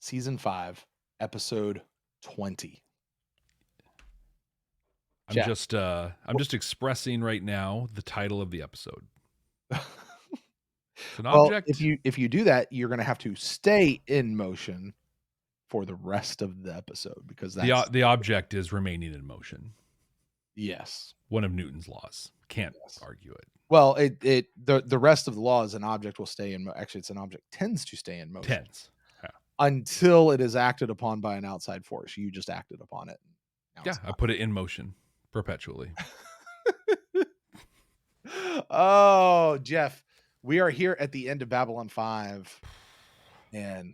Season 5, episode 20. I'm just expressing right now the title of the episode. It's an object. If you do that, you're going to have to stay in motion for the rest of the episode because that's the object is remaining in motion. Yes. One of Newton's laws. Can't argue it. Well, the rest of the law is an object will stay in actually it's an object tends to stay in motion. Yeah. Until it is acted upon by an outside force. You just acted upon it. Yeah, I put it in motion perpetually. Oh, Jeff, we are here at the end of Babylon 5. And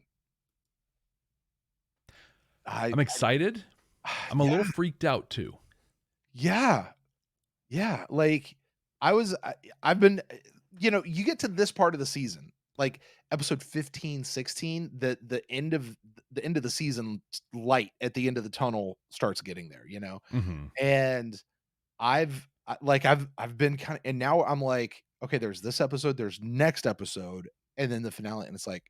I'm excited. I'm a little freaked out too. Yeah. Like I've been, you get to this part of the season, like episode 15, 16, the end of the season light at the end of the tunnel starts getting there, Mm-hmm. And I've been kind of, and now I'm like, okay, there's this episode, there's next episode, and then the finale, and it's like,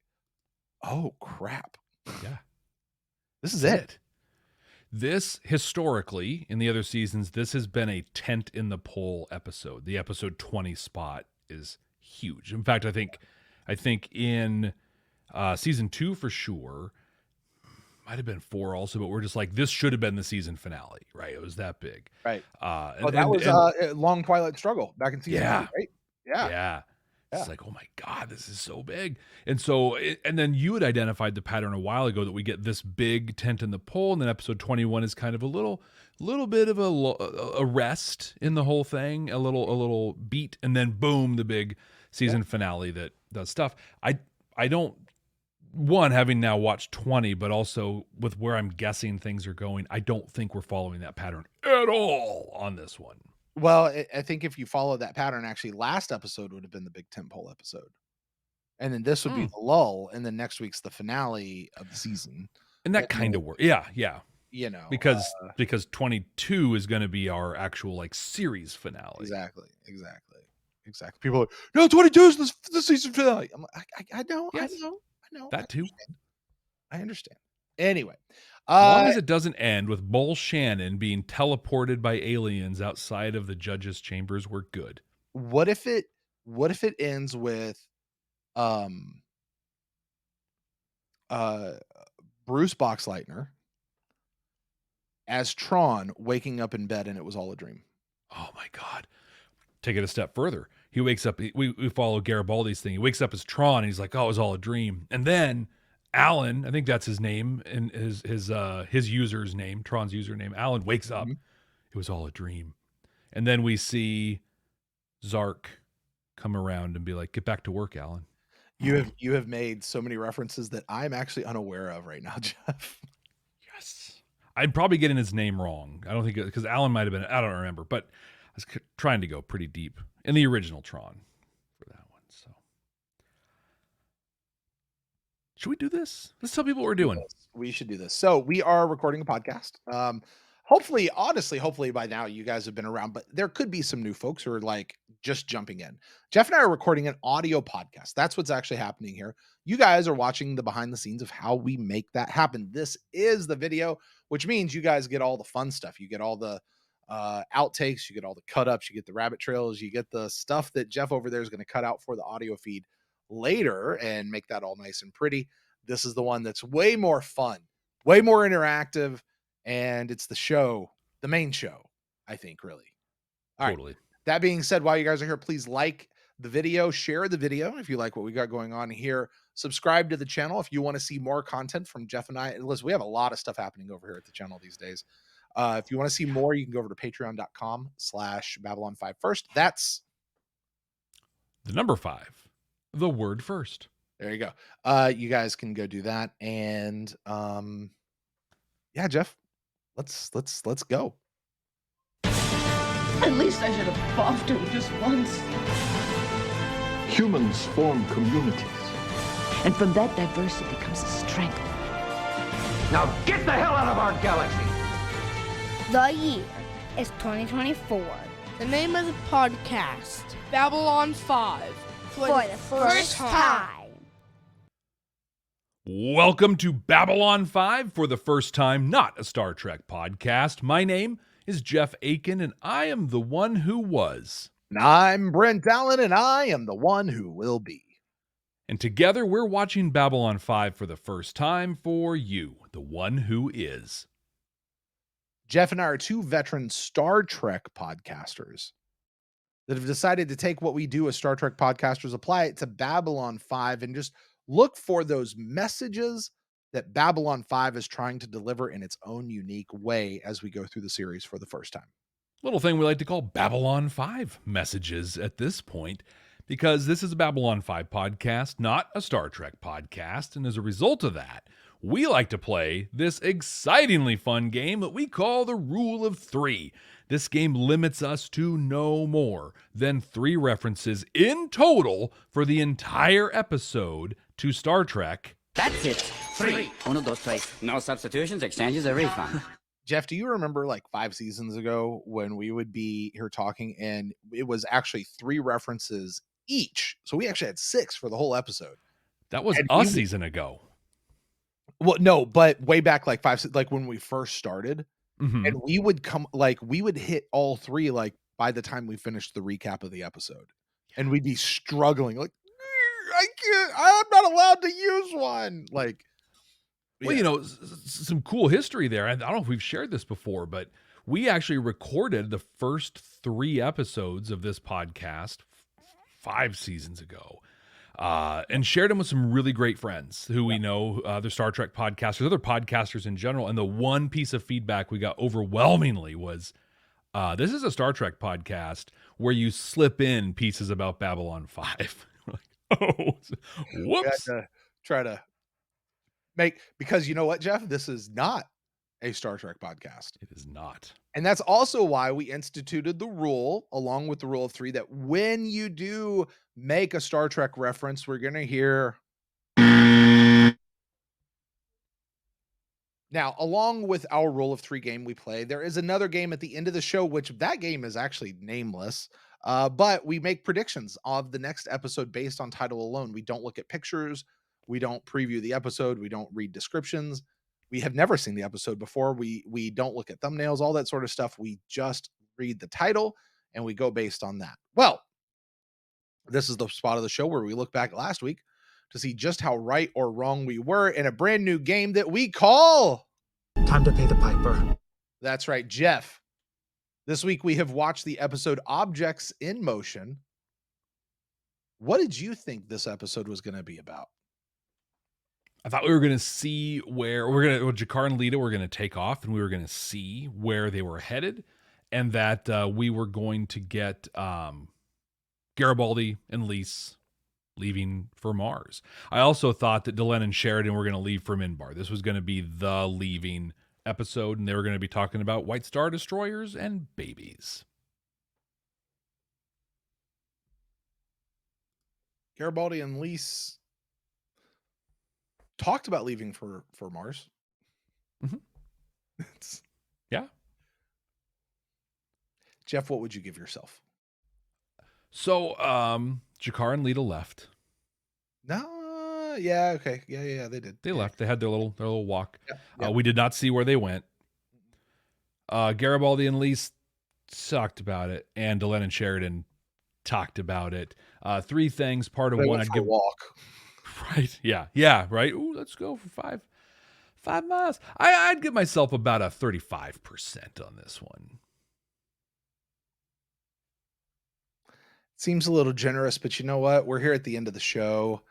oh crap. Yeah. This is it. This, historically, in the other seasons, this has been a tent in the pole episode. The episode 20 spot is huge. In fact, I think in season 2 for sure, might have been 4 also, but we're just like, this should have been the season finale, right? It was that big. Right. That was a long Twilight Struggle back in season 2, right? Yeah. It's like, oh my God, this is so big. And so, and then you had identified the pattern a while ago that we get this big tent in the pole, and then episode 21 is kind of a little bit of a rest in the whole thing, a little beat, and then boom, the big season finale that does stuff. I don't, one, having now watched 20, but also with where I'm guessing things are going, I don't think we're following that pattern at all on this one. Well, I think if you follow that pattern, actually, last episode would have been the big tentpole episode. And then this would be the lull, and then next week's the finale of the season. And that kind of works. Yeah. Because 22 is going to be our actual like series finale. Exactly. People are like, no, 22 is the season finale. I'm like, I know. That too. I understand. Anyway. As long as it doesn't end with Bull Shannon being teleported by aliens outside of the judge's chambers, we're good. What if it ends with Bruce Boxleitner as Tron waking up in bed and it was all a dream? Oh my God. Take it a step further. He wakes up, we follow Garibaldi's thing. He wakes up as Tron and he's like, oh, it was all a dream. And then Alan, I think that's his name and his user's name, Tron's username. Alan wakes up. It was all a dream. And then we see Zark come around and be like, get back to work, Alan. You have made so many references that I'm actually unaware of right now, Jeff. Yes. I'm probably getting his name wrong. I don't think because Alan might have been, I don't remember, but I was trying to go pretty deep in the original Tron for that one. So should we do this? Let's tell people what we're doing. We should do this. So we are recording a podcast. Hopefully by now you guys have been around, but there could be some new folks who are like just jumping in. Jeff and I are recording an audio podcast. That's what's actually happening here. You guys are watching the behind the scenes of how we make that happen. This is the video, which means you guys get all the fun stuff. You get all the outtakes, you get all the cut ups, you get the rabbit trails, you get the stuff that Jeff over there is going to cut out for the audio feed later and make that all nice and pretty. This is the one that's way more fun, way more interactive, and it's the main show, I think, really. All totally. Right. That being said, while you guys are here, please like the video, share the video if you like what we got going on here. Subscribe to the channel if you want to see more content from Jeff and I. Listen, we have a lot of stuff happening over here at the channel these days. If you want to see more, you can go over to patreon.com/Babylon5First. That's the number 5, the word first. There you go. You guys can go do that. And yeah, Jeff, let's go. At least I should have buffed him just once. Humans form communities. And from that diversity comes a strength. Now get the hell out of our galaxy! The year is 2024. The name of the podcast, Babylon 5. For the first time. Welcome to Babylon 5 for the first time, not a Star Trek podcast. My name is Jeff Akin, and I am the one who was. And I'm Brent Allen, and I am the one who will be. And together we're watching Babylon 5 for the first time for you, the one who is. Jeff and I are two veteran Star Trek podcasters that have decided to take what we do as Star Trek podcasters, apply it to Babylon 5, and just look for those messages that Babylon 5 is trying to deliver in its own unique way as we go through the series for the first time. Little thing we like to call Babylon 5 messages at this point, because this is a Babylon 5 podcast, not a Star Trek podcast. And as a result of that, we like to play this excitingly fun game that we call the Rule of Three. This game limits us to no more than 3 references in total for the entire episode to Star Trek. That's it. 3. Uno, dos, tres. No substitutions, exchanges, or refund. Jeff, do you remember like 5 seasons ago when we would be here talking and it was actually 3 references each? So we actually had 6 for the whole episode. That was a season ago. Well, no, but way back like 5, like when we first started. Mm-hmm. And we would we would hit all 3 like by the time we finished the recap of the episode. And we'd be struggling like, I'm not allowed to use one. Like, well, you know, some cool history there. I don't know if we've shared this before, but we actually recorded the first 3 episodes of this podcast 5 seasons ago. And shared them with some really great friends who we know, they're Star Trek podcasters, other podcasters in general. And the one piece of feedback we got overwhelmingly was, this is a Star Trek podcast where you slip in pieces about Babylon 5. Like, oh, whoops. We had to try to make, because you know what, Jeff? This is not a Star Trek podcast. It is not. And that's also why we instituted the rule, along with the Rule of Three, that when you do make a Star Trek reference, we're going to hear. Now, along with our Rule of Three game we play, there is another game at the end of the show, which that game is actually nameless. But we make predictions of the next episode based on title alone. We don't look at pictures. We don't preview the episode. We don't read descriptions. We have never seen the episode before. We don't look at thumbnails, all that sort of stuff. We just read the title and we go based on that. Well, this is the spot of the show where we look back last week to see just how right or wrong we were in a brand new game that we call Time to Pay the Piper. That's right, Jeff. This week we have watched the episode Objects in Motion. What did you think this episode was going to be about? I thought we were going to see where G'Kar and Lyta were going to take off, and we were going to see where they were headed, and that we were going to get Garibaldi and Lise leaving for Mars. I also thought that Delenn and Sheridan were going to leave for Minbar. This was going to be the leaving episode, and they were going to be talking about White Star Destroyers and babies. Garibaldi and Lise talked about leaving for Mars. Mm-hmm. Yeah. Jeff, what would you give yourself? So, G'Kar and Lyta left. No, yeah, okay. Yeah, they did. They left. They had their little walk. Yeah. We did not see where they went. Garibaldi and Lise talked about it, and Delenn and Sheridan talked about it. 3 things. Part of one, I'd give a walk. Right. Yeah. Right. Ooh, let's go for 5 miles. I'd give myself about a 35% on this one. Seems a little generous, but you know what? We're here at the end of the show.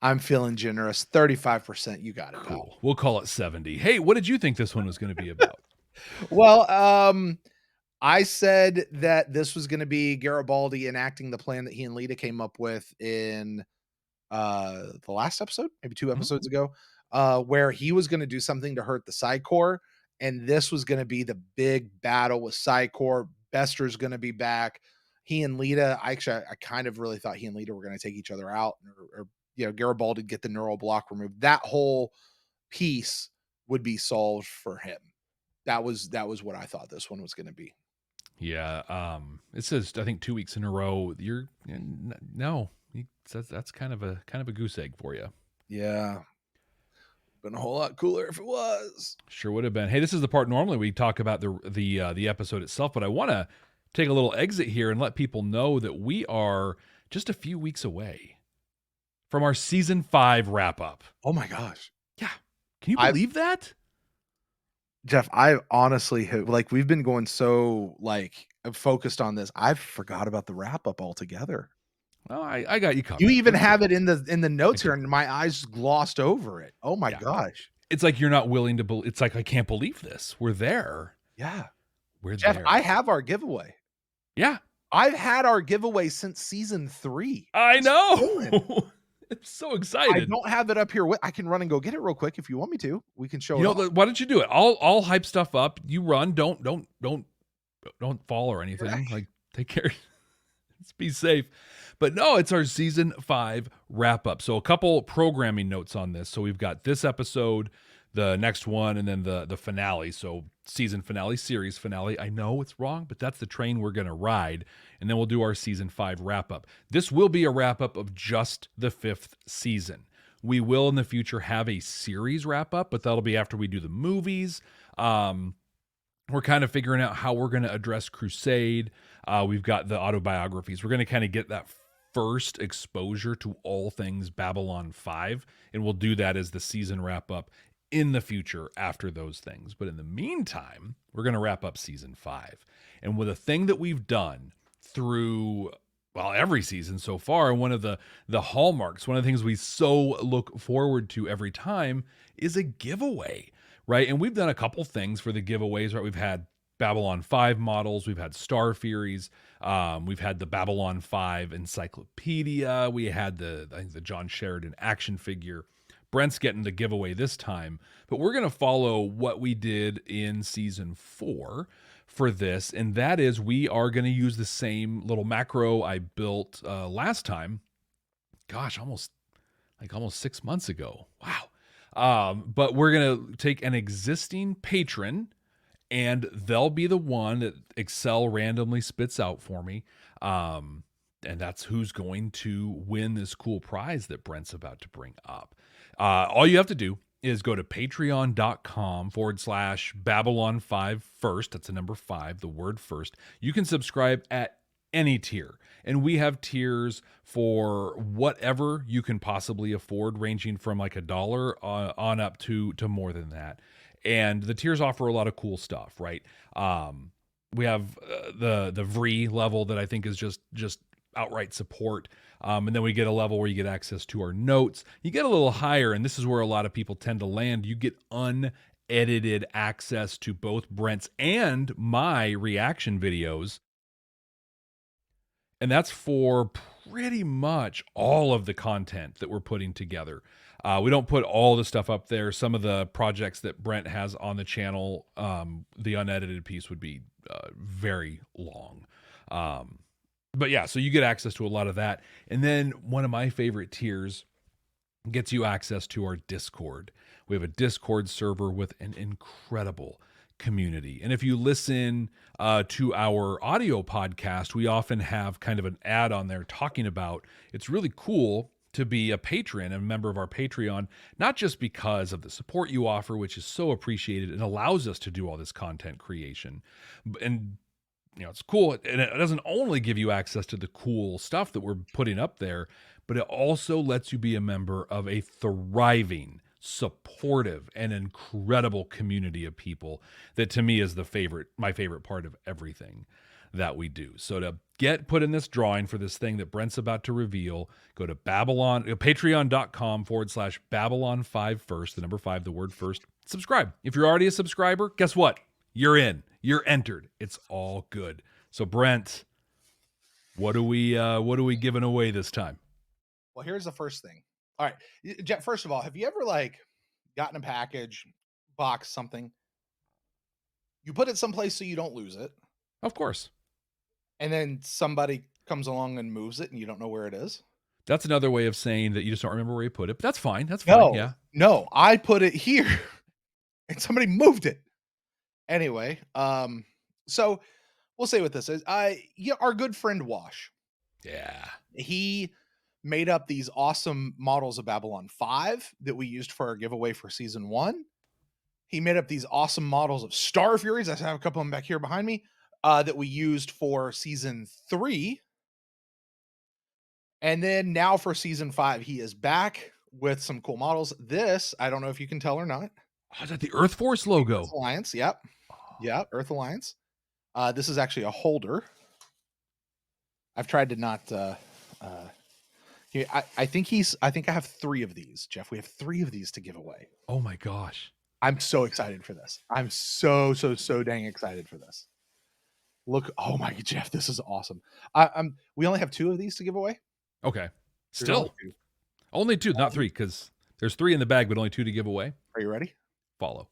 I'm feeling generous. 35%. You got it. Cool. Pal. We'll call it 70. Hey, what did you think this one was going to be about? Well, I said that this was going to be Garibaldi enacting the plan that he and Lyta came up with in the last episode, maybe 2 episodes ago, where he was going to do something to hurt the Psi Corps, and this was going to be the big battle with Psi Corps. Bester's going to be back. He and Lyta, I kind of really thought he and Lyta were going to take each other out, or Garibaldi get the neural block removed. That whole piece would be solved for him. That was what I thought this one was going to be. Yeah. It says, I think 2 weeks in a row. That's kind of a goose egg for you. Yeah. been a whole lot cooler if it was. Sure would have been. Hey, this is the part normally we talk about the episode itself, but I want to take a little exit here and let people know that we are just a few weeks away from our season 5 wrap up. Oh my gosh. Yeah. Can you believe that? Jeff, I honestly have, like, we've been going so like focused on this. I forgot about the wrap up altogether. Well, I got you covered. You even have it in the notes here, and my eyes just glossed over it. Oh my gosh. It's like you're not willing to believe. It's like, I can't believe this. We're there. Yeah. We're Jeff, there. I have our giveaway. Yeah. I've had our giveaway since season 3. I know. I'm so excited. I don't have it up here. I can run and go get it real quick if you want me to. We can show it. Why don't you do it? I'll hype stuff up. You run. Don't fall or anything. Right. Like, take care. Let's be safe. But no, it's our season 5 wrap up. So a couple programming notes on this. So we've got this episode, the next one, and then the finale. So season finale, series finale. I know it's wrong, but that's the train we're going to ride. And then we'll do our season 5 wrap up. This will be a wrap up of just the 5th season. We will in the future have a series wrap up, but that'll be after we do the movies. We're kind of figuring out how we're going to address Crusade. We've got the autobiographies. We're going to kind of get that first exposure to all things Babylon 5, and we'll do that as the season wrap up in the future after those things. But in the meantime, we're going to wrap up season 5. And with a thing that we've done through, well, every season so far, one of the hallmarks, one of the things we so look forward to every time is a giveaway, right? And we've done a couple things for the giveaways, right? We've had Babylon 5 models, we've had Starfuries, we've had the Babylon 5 encyclopedia, we had I think the John Sheridan action figure. Brent's getting the giveaway this time, but we're going to follow what we did in season 4 for this, and that is we are going to use the same little macro I built last time. Gosh, almost 6 months ago. Wow. But we're going to take an existing patron, and they'll be the one that Excel randomly spits out for me. And that's who's going to win this cool prize that Brent's about to bring up. All you have to do is go to patreon.com/Babylon5 first. That's the number 5, the word first. You can subscribe at any tier. And we have tiers for whatever you can possibly afford, ranging from like $1 on up to more than that. And the tiers offer a lot of cool stuff, right? We have the VRE level that I think is just outright support. And then we get a level where you get access to our notes. You get a little higher, and this is where a lot of people tend to land. You get unedited access to both Brent's and my reaction videos. And that's for pretty much all of the content that we're putting together. We don't put all the stuff up there. Some of the projects that Brent has on the channel, the unedited piece would be very long. But yeah, so you get access to a lot of that. And then one of my favorite tiers gets you access to our Discord. We have a Discord server with an incredible community. And if you listen to our audio podcast, we often have kind of an ad on there talking about it's really cool to be a patron and a member of our Patreon, not just because of the support you offer, which is so appreciated and allows us to do all this content creation. And it's cool. And it doesn't only give you access to the cool stuff that we're putting up there, but it also lets you be a member of a thriving, supportive, and incredible community of people that to me is my favorite part of everything that we do. So to get put in this drawing for this thing that Brent's about to reveal, go to patreon.com/Babylon5 first, the number 5, the word first. Subscribe. If you're already a subscriber, guess what? You're in. You're entered. It's all good. So Brent, what are we giving away this time? Well, here's the first thing. All right, Jeff, first of all, have you ever gotten a package, box, something? You put it someplace so you don't lose it. Of course. And then somebody comes along and moves it and you don't know where it is. That's another way of saying that you just don't remember where you put it. But that's fine. That's fine. No, I put it here and somebody moved it. Anyway, so we'll say what this is. Our good friend Wash. Yeah. He made up these awesome models of Babylon 5 that we used for our giveaway for season 1. He made up these awesome models of Starfuries. I have a couple of them back here behind me that we used for season 3. And then now for season 5, he is back with some cool models. This, I don't know if you can tell or not. Oh, is that the Earth Force logo? Earth Alliance, yep. Yeah, Earth Alliance. This is actually a holder. I've tried to not I think I have 3 of these, Jeff. We have 3 of these to give away. Oh my gosh. I'm so excited for this. I'm so dang excited for this. Look, oh my Jeff, this is awesome. We only have 2 of these to give away. Okay. There's Still only 2, not 3, because there's 3 in the bag, but only 2 to give away. Are you ready? Follow.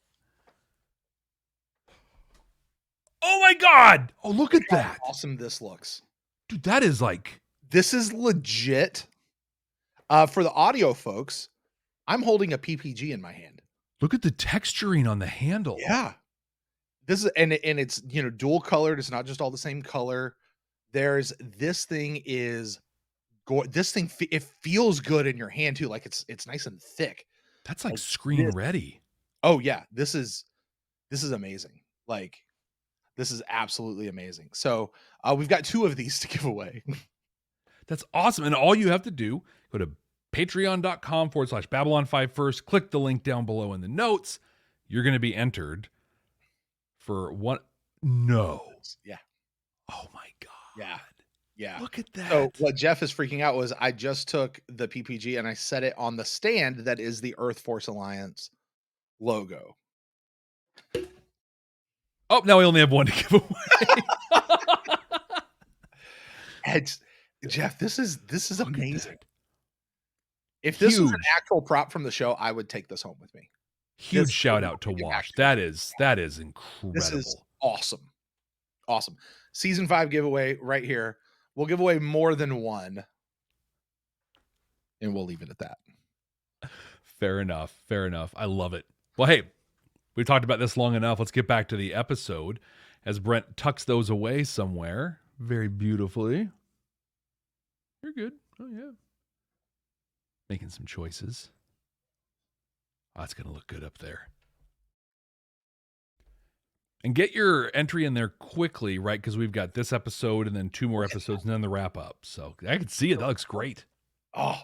Oh my God! Oh, look at that! How awesome this looks, dude. That is like, this is legit. For the audio folks, I'm holding a PPG in my hand. Look at the texturing on the handle. Yeah, this is and it's dual colored. It's not just all the same color. This thing is this thing it feels good in your hand too. Like it's nice and thick. That's like screen ready. Oh yeah, this is amazing. Like this is absolutely amazing. So we've got 2 of these to give away. That's awesome. And all you have to do, go to patreon.com/Babylon5First, click the link down below in the notes. You're going to be entered for what? No. Yeah. Oh my God. Yeah. Yeah. Look at that. So what Jeff is freaking out was I just took the PPG and I set it on the stand that is the Earth Force Alliance logo. Oh, now we only have 1 to give away. Jeff, this is amazing. If this was an actual prop from the show, I would take this home with me. Huge shout out to Wash. That is incredible. This is awesome. Awesome. Season 5 giveaway right here. We'll give away more than 1. And we'll leave it at that. Fair enough. Fair enough. I love it. Well, hey, we've talked about this long enough. Let's get back to the episode as Brent tucks those away somewhere very beautifully. You're good. Oh, yeah. Making some choices. Oh, that's going to look good up there. And get your entry in there quickly, right? Because we've got this episode and then 2 more episodes and then the wrap up. So I can see it. That looks great. Oh,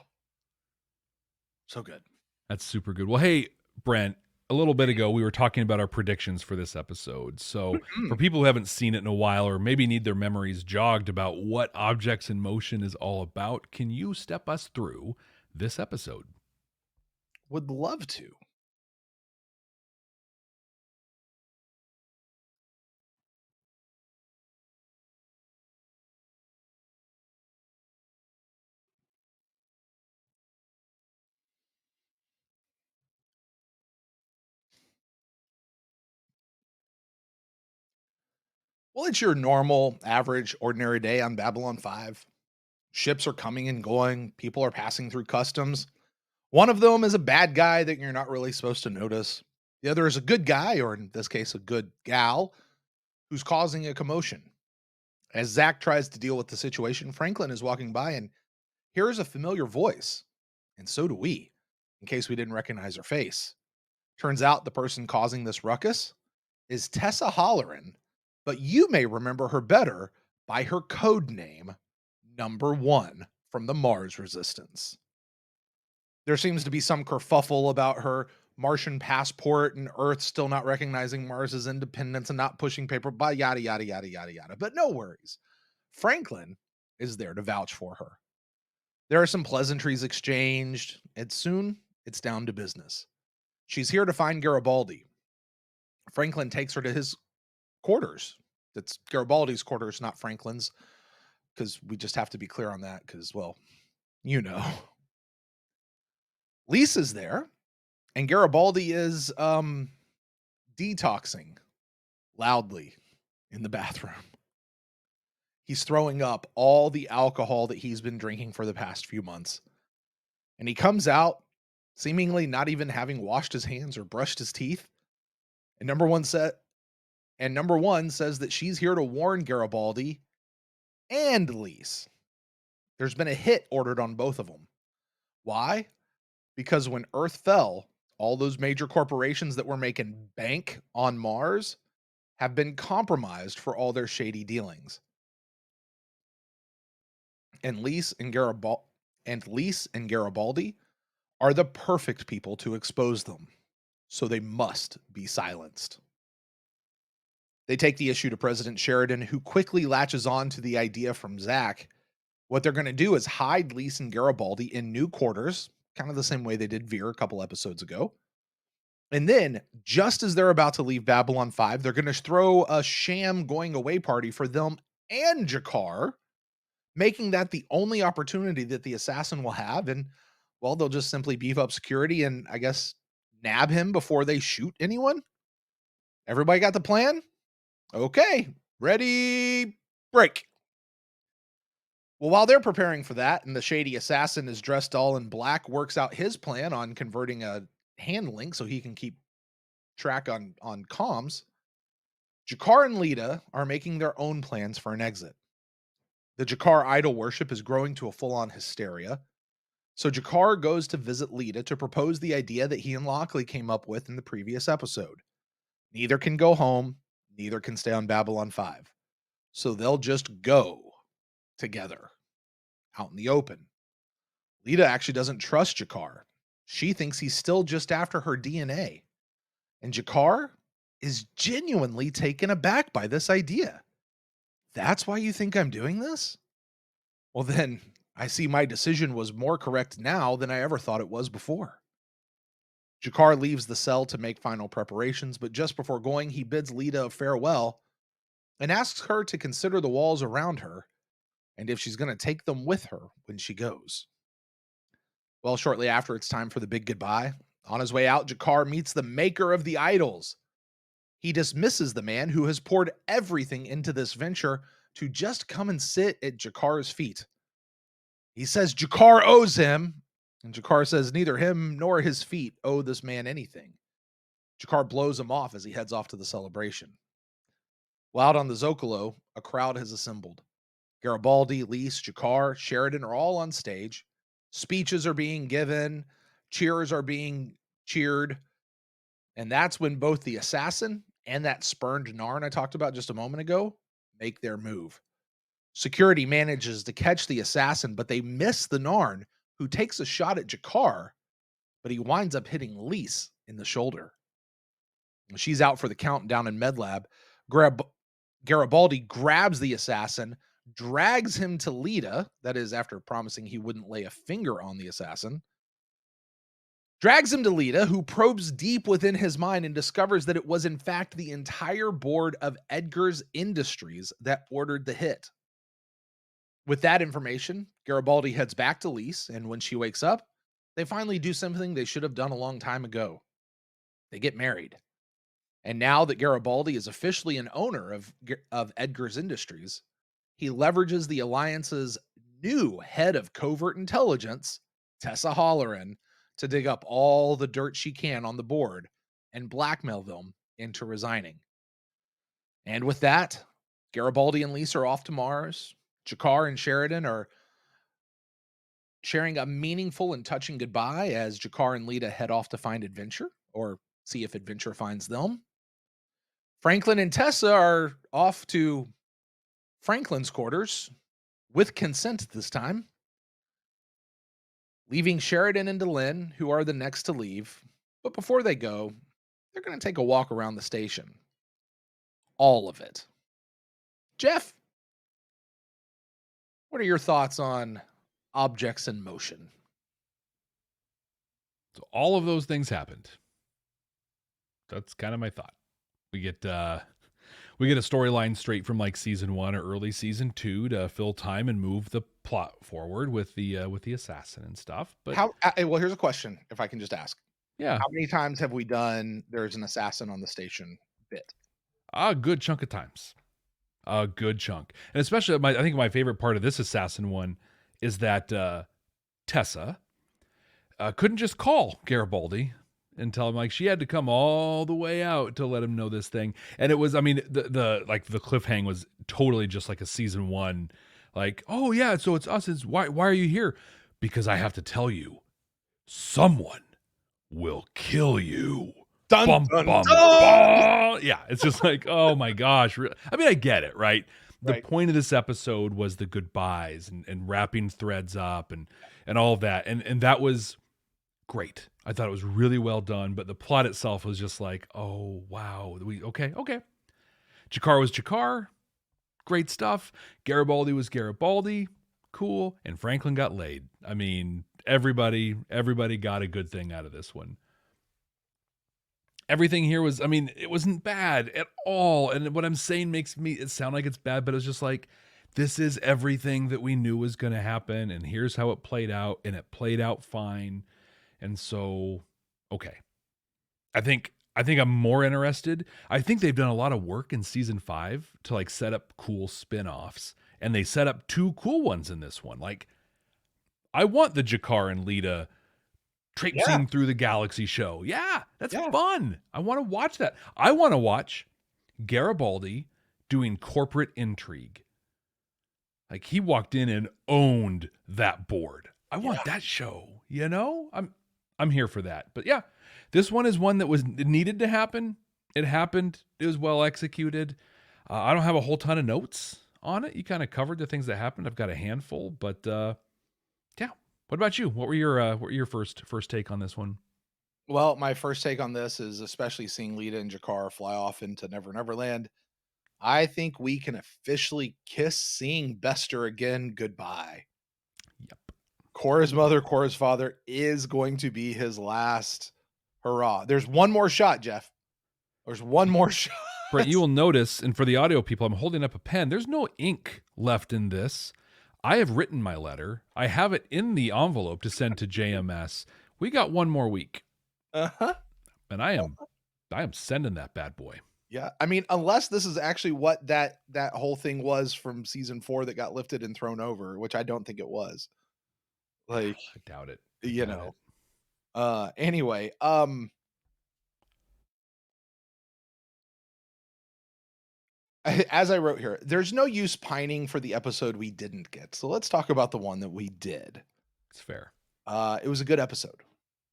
so good. That's super good. Well, hey, Brent, a little bit ago, we were talking about our predictions for this episode. So for people who haven't seen it in a while or maybe need their memories jogged about what Objects in Motion is all about, can you step us through this episode? Would love to. Well, it's your normal, average, ordinary day on Babylon 5. Ships are coming and going. People are passing through customs. One of them is a bad guy that you're not really supposed to notice. The other is a good guy, or in this case, a good gal, who's causing a commotion. As Zach tries to deal with the situation, Franklin is walking by and hears a familiar voice. And so do we, in case we didn't recognize her face. Turns out the person causing this ruckus is Tessa Holleran, but you may remember her better by her code name, Number 1 from the Mars Resistance. There seems to be some kerfuffle about her Martian passport and Earth still not recognizing Mars's independence and not pushing paper, but yada, yada, yada, yada, yada. But no worries. Franklin is there to vouch for her. There are some pleasantries exchanged, and soon it's down to business. She's here to find Garibaldi. Franklin takes her to his quarters. That's Garibaldi's quarters, not Franklin's, because we just have to be clear on that because, well, you know. Lisa's there, and Garibaldi is detoxing loudly in the bathroom. He's throwing up all the alcohol that he's been drinking for the past few months. And he comes out seemingly not even having washed his hands or brushed his teeth. And number one says that she's here to warn Garibaldi and Lise There's been a hit ordered on both of them. Why? Because when Earth fell, all those major corporations that were making bank on Mars have been compromised for all their shady dealings. And Lise and Garibaldi are the perfect people to expose them. So they must be silenced. They take the issue to President Sheridan, who quickly latches on to the idea from Zach. What they're going to do is hide Lise and Garibaldi in new quarters, kind of the same way they did Veer a couple episodes ago. And then, just as they're about to leave Babylon 5, they're going to throw a sham going away party for them and G'Kar, making that the only opportunity that the assassin will have. And, well, they'll just simply beef up security and, I guess, nab him before they shoot anyone. Everybody got the plan? Okay, ready, break. Well, while they're preparing for that, and the shady assassin is dressed all in black, works out his plan on converting a hand link so he can keep track on comms, G'Kar and Lita are making their own plans for an exit. The G'Kar idol worship is growing to a full-on hysteria, so G'Kar goes to visit Lita to propose the idea that he and Lockley came up with in the previous episode. Neither can go home, neither can stay on Babylon 5. So they'll just go together out in the open. Lita actually doesn't trust G'Kar. She thinks he's still just after her DNA. And G'Kar is genuinely taken aback by this idea. That's why you think I'm doing this? Well, then I see my decision was more correct now than I ever thought it was before. G'Kar leaves the cell to make final preparations, but just before going, he bids Lita a farewell and asks her to consider the walls around her and if she's going to take them with her when she goes. Well, shortly after, it's time for the big goodbye. On his way out, G'Kar meets the maker of the idols. He dismisses the man who has poured everything into this venture to just come and sit at G'Kar's feet. He says G'Kar owes him, and G'Kar says neither him nor his feet owe this man anything. G'Kar blows him off as he heads off to the celebration. While out on the Zocalo, a crowd has assembled. Garibaldi, Lise, G'Kar, Sheridan are all on stage. Speeches are being given. Cheers are being cheered. And that's when both the assassin and that spurned Narn I talked about just a moment ago make their move. Security manages to catch the assassin, but they miss the Narn, who takes a shot at G'Kar, but he winds up hitting Lise in the shoulder. She's out for the count down in MedLab. Garibaldi grabs the assassin, drags him to Lita, that is after promising he wouldn't lay a finger on the assassin, drags him to Lita, who probes deep within his mind and discovers that it was in fact the entire board of Edgar's Industries that ordered the hit. With that information, Garibaldi heads back to Lise, and when she wakes up, they finally do something they should have done a long time ago. They get married. And now that Garibaldi is officially an owner of Edgar's Industries, he leverages the Alliance's new head of covert intelligence, Tessa Holleran, to dig up all the dirt she can on the board and blackmail them into resigning. And with that, Garibaldi and Lise are off to Mars. G'Kar and Sheridan are sharing a meaningful and touching goodbye as G'Kar and Lita head off to find adventure, or see if adventure finds them. Franklin and Tessa are off to Franklin's quarters, with consent this time, leaving Sheridan and Delenn, who are the next to leave. But before they go, they're going to take a walk around the station. All of it. Jeff, what are your thoughts on objects in motion? So all of those things happened. That's kind of my thought. We get a storyline straight from like season 1 or early season 2 to fill time and move the plot forward with the assassin and stuff. But well, here's a question, if I can just ask. Yeah. How many times have we done there's an assassin on the station bit? A good chunk of times. A good chunk. And especially I think my favorite part of this assassin one is that Tessa couldn't just call Garibaldi and tell him, like, she had to come all the way out to let him know this thing. And it was, I mean, the cliffhang was totally just like a season 1 Like, oh yeah, so it's us. It's why are you here? Because I have to tell you, someone will kill you. Dun, Bum, dun, bum, dun! bum. Yeah, it's just like, oh my gosh. I mean, I get it, right? The Right. point of this episode was the goodbyes and wrapping threads up and all of that. And that was great. I thought it was really well done, but the plot itself was just like, oh wow. Okay. Jakar was Jakar. Great stuff. Garibaldi was Garibaldi. Cool. And Franklin got laid. I mean, everybody got a good thing out of this one. Everything here was, I mean, it wasn't bad at all. And what I'm saying makes it sound like it's bad, but it's just like, this is everything that we knew was going to happen. And here's how it played out. And it played out fine. And so, okay. I think I'm more interested. I think they've done a lot of work in season 5 to like set up cool spin-offs. And they set up 2 cool ones in this one. Like, I want the Jakar and Lita traipsing through the galaxy show. Yeah, that's fun. I want to watch that. I want to watch Garibaldi doing corporate intrigue. Like, he walked in and owned that board. I want that show, you know? I'm here for that. But yeah, this one is one that needed to happen. It happened. It was well executed. I don't have a whole ton of notes on it. You kind of covered the things that happened. I've got a handful, but yeah. What about you? What were your first take on this one? Well, my first take on this is especially seeing Lita and Jakar fly off into Never Never Land. I think we can officially kiss seeing Bester again goodbye. Yep. Korra's mother, Korra's father is going to be his last hurrah. There's one more shot, Jeff. There's one more shot. Brent, you will notice, and for the audio people, I'm holding up a pen. There's no ink left in this. I have written my letter. I have it in the envelope to send to JMS. We got one more week. Uh-huh. And I am sending that bad boy. Yeah. I mean, unless this is actually what that whole thing was from season 4 that got lifted and thrown over, which I don't think it was. Like, I doubt it. Anyway, as I wrote here, there's no use pining for the episode we didn't get. So let's talk about the one that we did. It's fair. It was a good episode.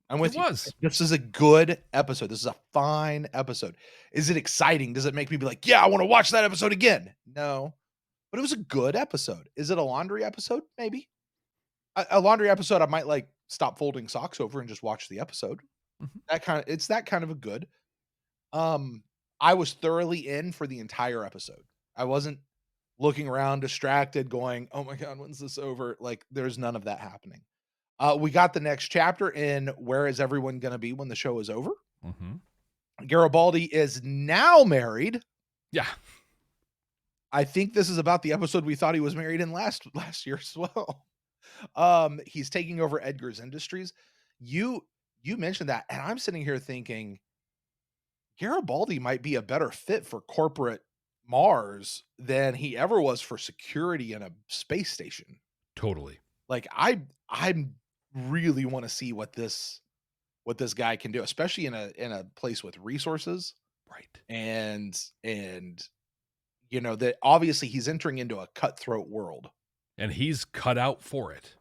I'm with you. It was. This is a good episode. This is a fine episode. Is it exciting? Does it make me be like, yeah, I want to watch that episode again? No, but it was a good episode. Is it a laundry episode? Maybe. A laundry episode I might like stop folding socks over and just watch the episode. Mm-hmm. It's that kind of a good. I was thoroughly in for the entire episode. I wasn't looking around distracted going, oh my God, when's this over? Like, there's none of that happening. We got the next chapter in where is everyone going to be when the show is over? Mm-hmm. Garibaldi is now married. Yeah. I think this is about the episode we thought he was married in last year as well. He's taking over Edgar's Industries. You mentioned that, and I'm sitting here thinking Garibaldi might be a better fit for corporate Mars than he ever was for security in a space station. Totally. Like I really want to see what this guy can do, especially in a place with resources. Right. And you know that obviously he's entering into a cutthroat world. And he's cut out for it.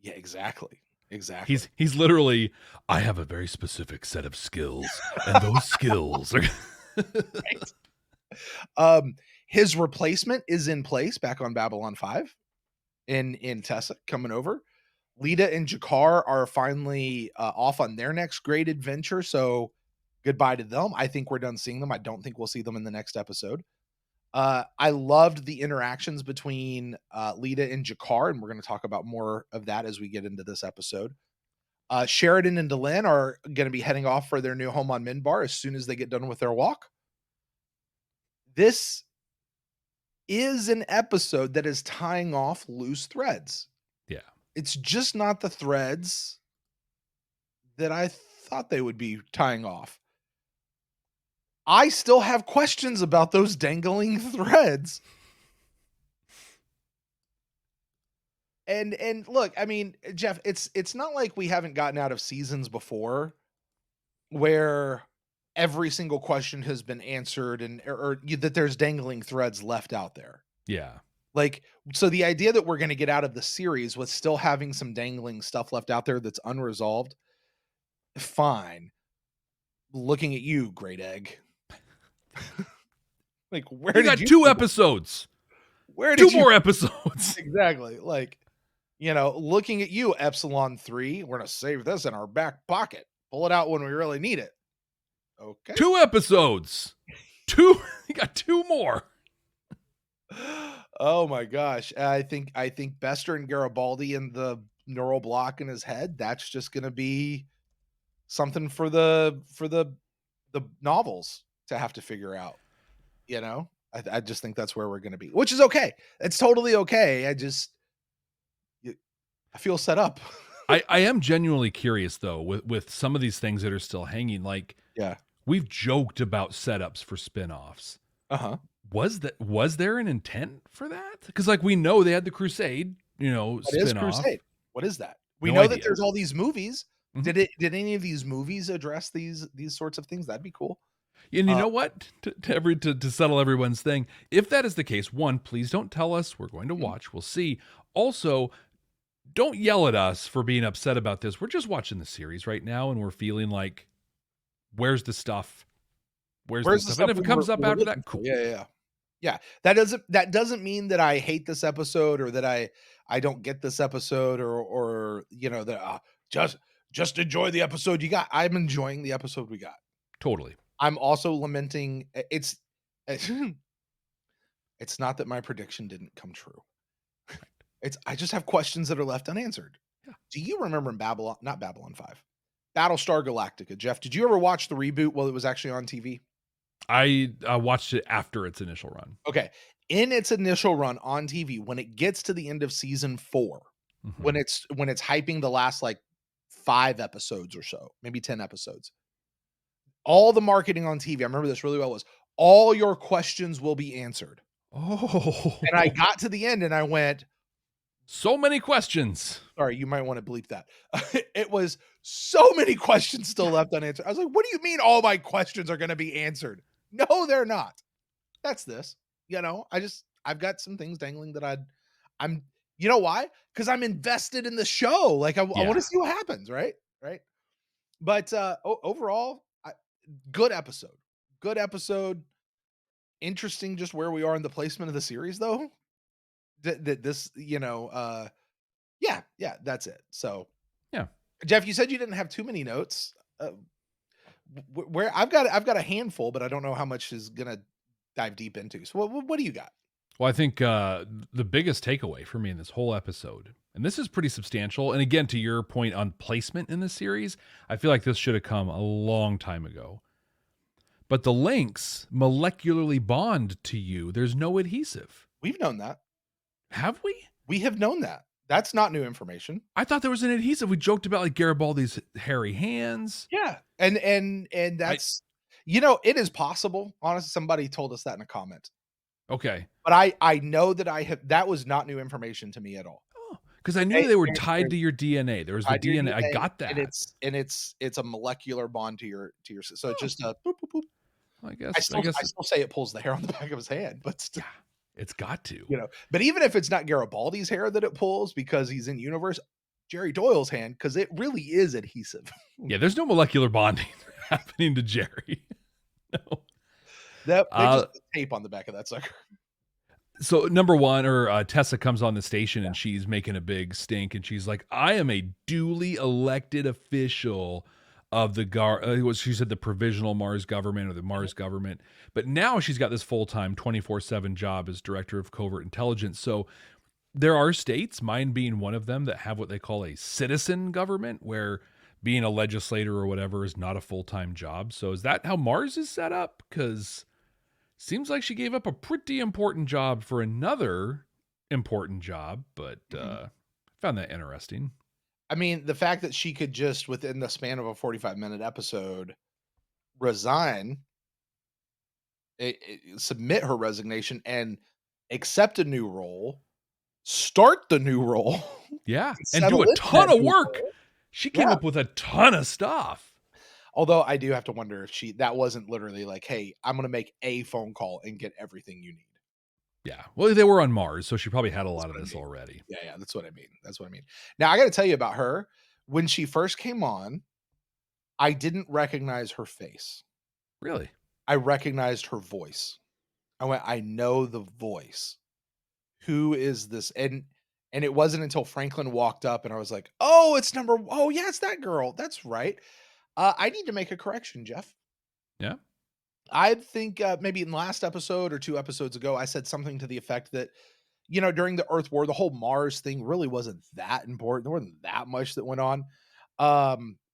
Yeah, exactly. Exactly. He's literally, I have a very specific set of skills, and those skills are right. His replacement is in place back on Babylon 5 in Tessa coming over. Lita and Jakar are finally off on their next great adventure, so goodbye to them. I think we're done seeing them. I don't think we'll see them in the next episode. I loved the interactions between Lita and Jakar, and we're going to talk about more of that as we get into this episode. Sheridan and Delenn are going to be heading off for their new home on Minbar as soon as they get done with their walk. This is an episode that is tying off loose threads. Yeah. It's just not the threads that I thought they would be tying off. I still have questions about those dangling threads. And look, I mean, Jeff, it's not like we haven't gotten out of seasons before where every single question has been answered or that there's dangling threads left out there. Yeah. Like, so the idea that we're going to get out of the series with still having some dangling stuff left out there that's unresolved, fine. Looking at you, Great Egg. Like, where You did got you 2 go? episodes. Where did 2 you more episodes. exactly? Like, looking at you, Epsilon 3. We're gonna save this in our back pocket. Pull it out when we really need it. Okay. 2 episodes. 2. You got 2 more. Oh my gosh. I think Bester and Garibaldi and the neural block in his head, that's just gonna be something for the novels to have to figure out. I just think that's where we're gonna be, which is okay. It's totally okay. I feel set up. I am genuinely curious though with some of these things that are still hanging. Like, Yeah. we've joked about setups for spinoffs. Uh-huh. Was there an intent for that? Because like we know they had the Crusade, What is spinoff. Crusade? What is that? We No know idea. that there's all these movies. Mhm. Did any of these movies address these sorts of things? That'd be cool. And you know what? To settle everyone's thing, if that is the case, one, please don't tell us. We're going to watch. We'll see. Also, don't yell at us for being upset about this. We're just watching the series right now, and we're feeling like, where's the stuff? Where's the stuff? And if it comes up after that, cool. Yeah. That doesn't mean that I hate this episode or that I don't get this episode or that just enjoy the episode you got. I'm enjoying the episode we got. Totally. I'm also lamenting it's not that my prediction didn't come true. I just have questions that are left unanswered. Yeah. Do you remember in not Babylon 5, Battlestar Galactica? Jeff, did you ever watch the reboot while it was actually on TV? I watched it after its initial run. Okay. In its initial run on TV, when it gets to the end of season 4, Mhm. when it's hyping the last like 5 episodes or so, maybe 10 episodes, all the marketing on TV, I remember this really well, was all your questions will be answered. Oh. And I got to the end and I went, so many questions. sorry, you might want to bleep that. It was so many questions still left unanswered. I was like, what do you mean all my questions are going to be answered? No, they're not. That's this. I've got some things dangling that I'm, you know why? Because I'm invested in the show. Like I want to see what happens, right? Right. But overall, good episode. Good episode. Interesting just where we are in the placement of the series, though. This, yeah, that's it. So, yeah. Jeff, you said you didn't have too many notes. Where I've got a handful, but I don't know how much is gonna dive deep into. So, what do you got? Well, I think the biggest takeaway for me in this whole episode, and this is pretty substantial, and again, to your point on placement in the series, I feel like this should have come a long time ago. But the links molecularly bond to you. There's no adhesive. We've known that. Have we? We have known that. That's not new information. I thought there was an adhesive. We joked about like Garibaldi's hairy hands. Yeah. And that's, it is possible. Honestly, somebody told us that in a comment. Okay. But I know that that was not new information to me at all. Oh, because I knew they were tied to your DNA. There was the DNA. I got that. And it's a molecular bond to your so it's just a boop, boop, boop. I guess I still say it pulls the hair on the back of his hand, but still, yeah, it's got to. But even if it's not Garibaldi's hair that it pulls because he's in universe, Jerry Doyle's hand, because it really is adhesive. Yeah, there's no molecular bonding happening to Jerry. No. They just put tape on the back of that sucker. So number one, Tessa comes on the station and she's making a big stink, and she's like, "I am a duly elected official of the she said the provisional Mars government or the Mars government." But now she's got this full-time 24/7 job as director of covert intelligence. So there are states, mine being one of them, that have what they call a citizen government, where being a legislator or whatever is not a full-time job. So is that how Mars is set up? Because seems like she gave up a pretty important job for another important job, but found that interesting. I mean, the fact that she could just, within the span of a 45-minute episode, resign, submit her resignation, and accept a new role, start the new role. Yeah, and do a ton of work. She came up with a ton of stuff. Although I do have to wonder if that wasn't literally like, hey, I'm going to make a phone call and get everything you need. Yeah. Well, they were on Mars, so she probably had a lot of this already. Yeah, that's what I mean. That's what I mean. Now I got to tell you about her. When she first came on, I didn't recognize her face. Really? I recognized her voice. I went, I know the voice. Who is this? And it wasn't until Franklin walked up and I was like, oh, yeah, it's that girl. That's right. I need to make a correction, Jeff. Yeah. I think maybe in the last episode or 2 episodes ago, I said something to the effect that, during the Earth War, the whole Mars thing really wasn't that important. There wasn't that much that went on.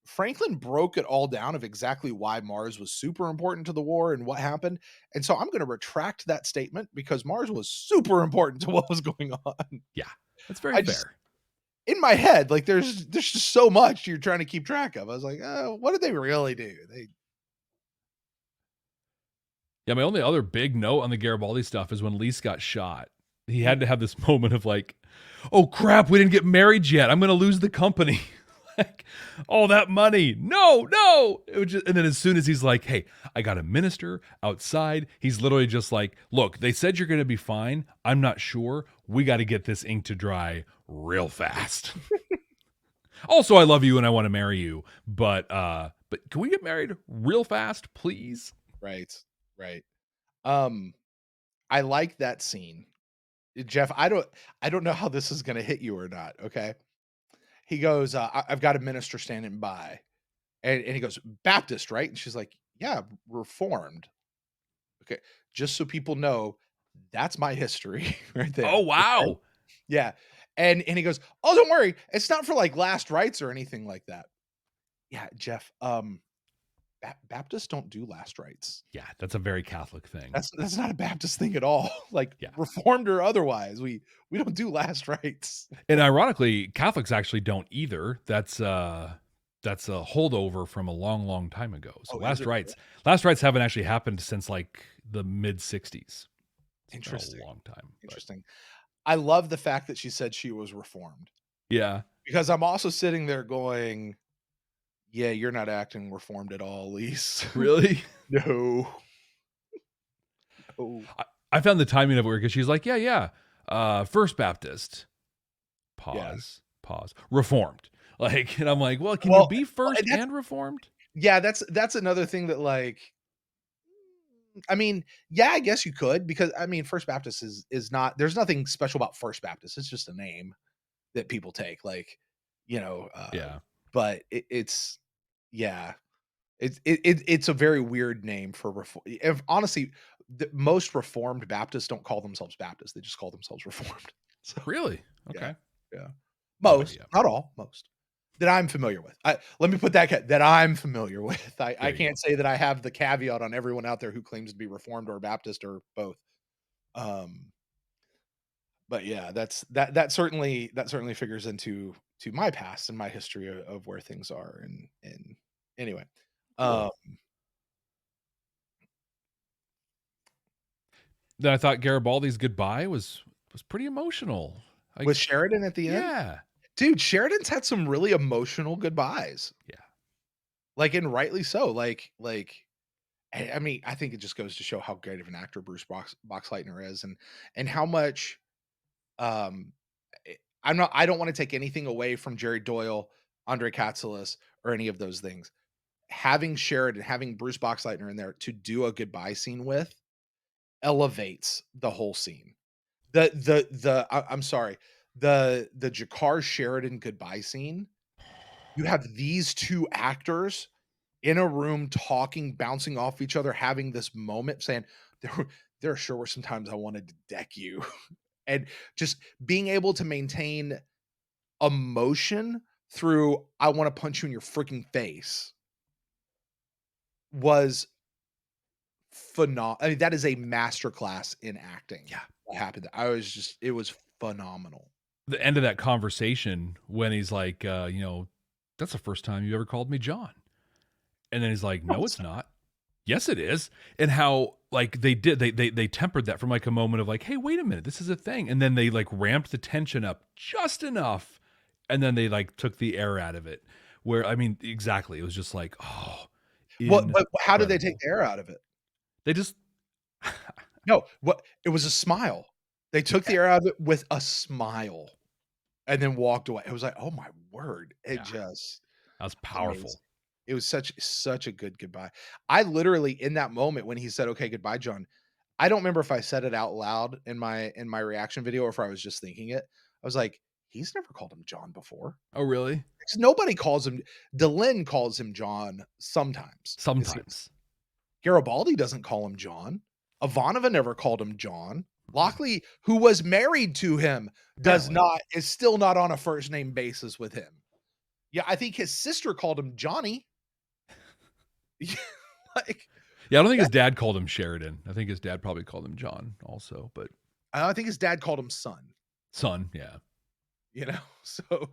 Franklin broke it all down of exactly why Mars was super important to the war and what happened. And so I'm going to retract that statement because Mars was super important to what was going on. Yeah. That's very fair. In my head, like there's just so much you're trying to keep track of. I was like, oh, what did they really do? Yeah, my only other big note on the Garibaldi stuff is when Lise got shot. He had to have this moment of like, oh crap, we didn't get married yet. I'm going to lose the company. Like, all that money. No. It was just, and then as soon as he's like, hey, I got a minister outside, he's literally just like, look, they said you're going to be fine. I'm not sure. We got to get this ink to dry real fast. Also, I love you and I want to marry you, but can we get married real fast, please? Right. I like that scene. Jeff, I don't know how this is going to hit you or not, okay? He goes, I've got a minister standing by. And he goes, Baptist, right? And she's like, yeah, Reformed. Okay. Just so people know, that's my history right there. Oh, wow. Okay? Yeah. And he goes, oh, don't worry. It's not for like last rites or anything like that. Yeah, Jeff, Baptists don't do last rites. Yeah, that's a very Catholic thing. That's not a Baptist thing at all. Like Reformed or otherwise, we don't do last rites. And ironically, Catholics actually don't either. That's a holdover from a long, long time ago. So last rites haven't actually happened since like the mid 60s. Interesting. A long time. Interesting. I love the fact that she said she was Reformed. Yeah. Because I'm also sitting there going, yeah, you're not acting Reformed at all, Lise. Really? No. I found the timing of it weird because she's like, yeah. First Baptist. Pause. Reformed. Like, and I'm like, well, can you be first and Reformed? Yeah, that's another thing that like, I mean, yeah, I guess you could, because I mean, First Baptist is not, there's nothing special about First Baptist. It's just a name that people take, like, yeah. But it's a very weird name for honestly, most Reformed Baptists don't call themselves Baptists. They just call themselves Reformed. So, really? Okay. Yeah. Most, not all, most that I'm familiar with. Let me put that I'm familiar with. I can't say that I have the caveat on everyone out there who claims to be Reformed or Baptist or both. But yeah, that certainly figures into my past and my history of where things are. And anyway, then I thought Garibaldi's goodbye was pretty emotional. With Sheridan at the end? Yeah. Dude, Sheridan's had some really emotional goodbyes. Yeah. Like, and rightly so. Like, I mean, I think it just goes to show how great of an actor Bruce Boxleitner is, and how much, I don't want to take anything away from Jerry Doyle, Andre Katsulas, or any of those things. Having Sheridan, having Bruce Boxleitner in there to do a goodbye scene with elevates the whole scene. I'm sorry. The Jakar Sheridan goodbye scene, you have these two actors in a room talking, bouncing off each other, having this moment saying, there sure were some times I wanted to deck you. And just being able to maintain emotion through, I want to punch you in your freaking face, was phenomenal. I mean, that is a masterclass in acting. Yeah. What happened? It was phenomenal. The end of that conversation when he's like, that's the first time you ever called me John. And then he's like, no, it's not. Yes, it is. And how like they tempered that from like a moment of like, hey, wait a minute, this is a thing. And then they like ramped the tension up just enough. And then they like took the air out of it, where, I mean, exactly. It was just like, oh, but how did they take the air out of it? They just, no, it was a smile. They took the air out of it with a smile and then walked away. It was like, oh my word. It just that was powerful. amazing. It was such a good goodbye. I literally, in that moment when he said, okay, goodbye, John, I don't remember if I said it out loud in my reaction video or if I was just thinking it. I was like, he's never called him John before. Oh, really? Because nobody calls him. Delenn calls him John sometimes. Sometimes. Garibaldi doesn't call him John. Ivanova never called him John. Lockley, who was married to him, is still not on a first name basis with him. Yeah, I think his sister called him Johnny. Like, yeah, I don't think his dad called him Sheridan. I think his dad probably called him John also, but I think his dad called him son. Son, yeah. You know, so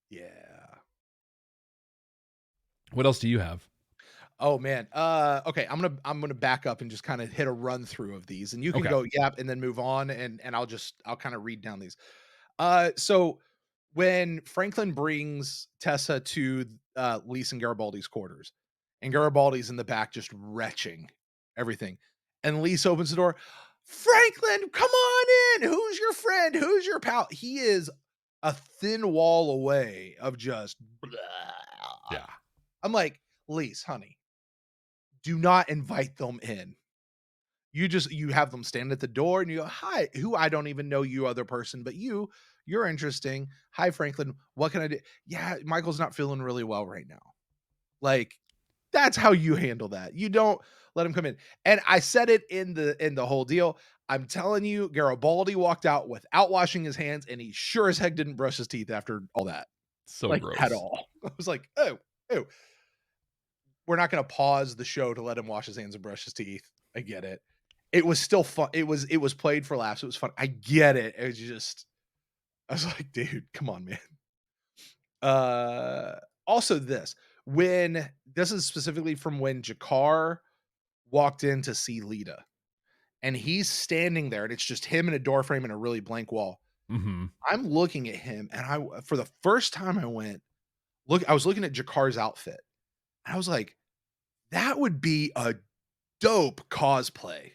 yeah. What else do you have? Oh man. Okay, I'm gonna back up and just kind of hit a run through of these, and you can go yep, and then move on, and I'll kind of read down these. So when Franklin brings Tessa to Lise and Garibaldi's quarters, and Garibaldi's in the back just retching everything, and Lise opens the door. Franklin, come on in. Who's your friend? Who's your pal? He is a thin wall away of just blah. Yeah. I'm like, Lise, honey, do not invite them in. You have them stand at the door and you go, hi, who I don't even know you other person, but you're interesting. Hi, Franklin. What can I do? Yeah, Michael's not feeling really well right now. Like, that's how you handle that. You don't let him come in. And I said it in the whole deal. I'm telling you, Garibaldi walked out without washing his hands, and he sure as heck didn't brush his teeth after all that. So like, gross. At all. I was like, oh. We're not going to pause the show to let him wash his hands and brush his teeth. I get it. It was still fun. It was played for laughs. It was fun. I get it. It was just, I was like, dude, come on, man. Also this is specifically from when Jakar walked in to see Lita, and he's standing there, and it's just him in a door frame and a really blank wall. Mm-hmm. I'm looking at him, and for the first time I was looking at Jakar's outfit. I was like, that would be a dope cosplay.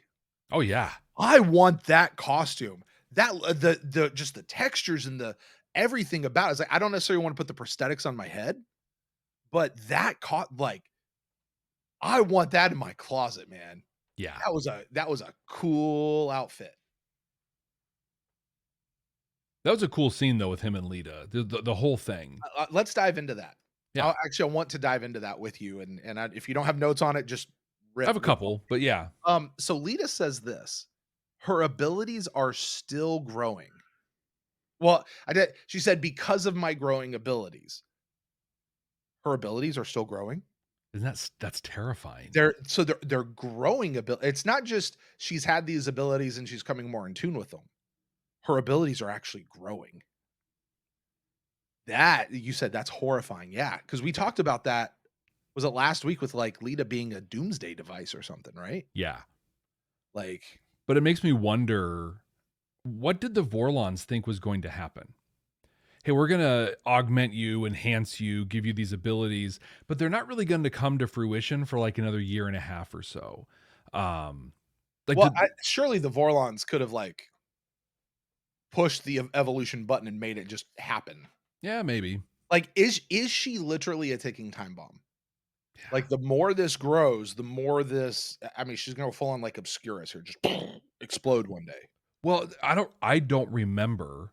Oh yeah. I want that costume. That the just the textures and the everything about it. It's like, I don't necessarily want to put the prosthetics on my head, but that I want that in my closet, man. Yeah. That was a cool outfit. That was a cool scene though with him and Lita. The whole thing. Let's dive into that. Yeah. I want to dive into that with you, and if you don't have notes on it, just I have a couple, but yeah. So Lita says this: her abilities are still growing. Well, she said, because of my growing abilities, her abilities are still growing. Isn't that's terrifying? They're growing ability. It's not just she's had these abilities and she's coming more in tune with them. Her abilities are actually growing. That, you said, that's horrifying. Yeah, because we talked about that. Was it last week with like Lita being a doomsday device or something, right? Yeah. Like, but it makes me wonder, what did the Vorlons think was going to happen? Hey, we're going to augment you, enhance you, give you these abilities, but they're not really going to come to fruition for like another year and a half or so. Surely the Vorlons could have like pushed the evolution button and made it just happen. Yeah, maybe. Like, is she literally a ticking time bomb? Yeah. Like, the more this grows, the more this, I mean, she's going to full on like Obscurus here, just explode one day. Well, I don't remember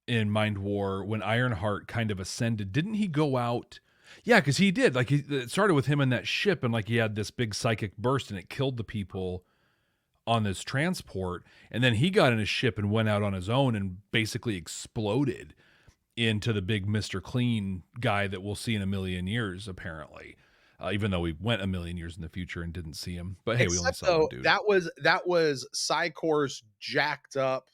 in Mind War when Ironheart kind of ascended. Didn't he go out? Yeah, because he did. Like, it started with him in that ship, and like he had this big psychic burst, and it killed the people on this transport. And then he got in his ship and went out on his own and basically exploded into the big Mr. Clean guy that we'll see in a million years, apparently. Even though we went a million years in the future and didn't see him. But hey, we only saw one dude. That was Psycor's jacked up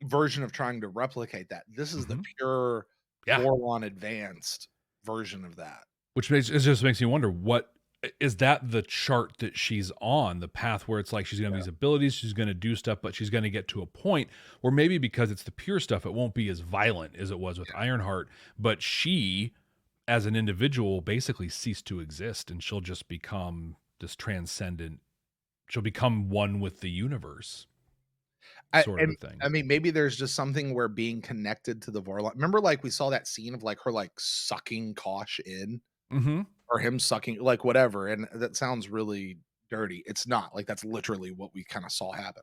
version of trying to replicate that. This is the pure Vorlon advanced version of that. Which just makes me wonder, what is that the chart that she's on, the path where it's like she's going to have these abilities, she's going to do stuff, but she's going to get to a point where maybe because it's the pure stuff, it won't be as violent as it was with Ironheart, but she, as an individual, basically cease to exist, and she'll just become this transcendent she'll become one with the universe. Sort of a thing. I mean, maybe there's just something where being connected to the Vorlon. Remember, like we saw that scene of like her like sucking Kosh in, or him sucking, like whatever, and that sounds really dirty. It's not. Like that's literally what we kind of saw happen.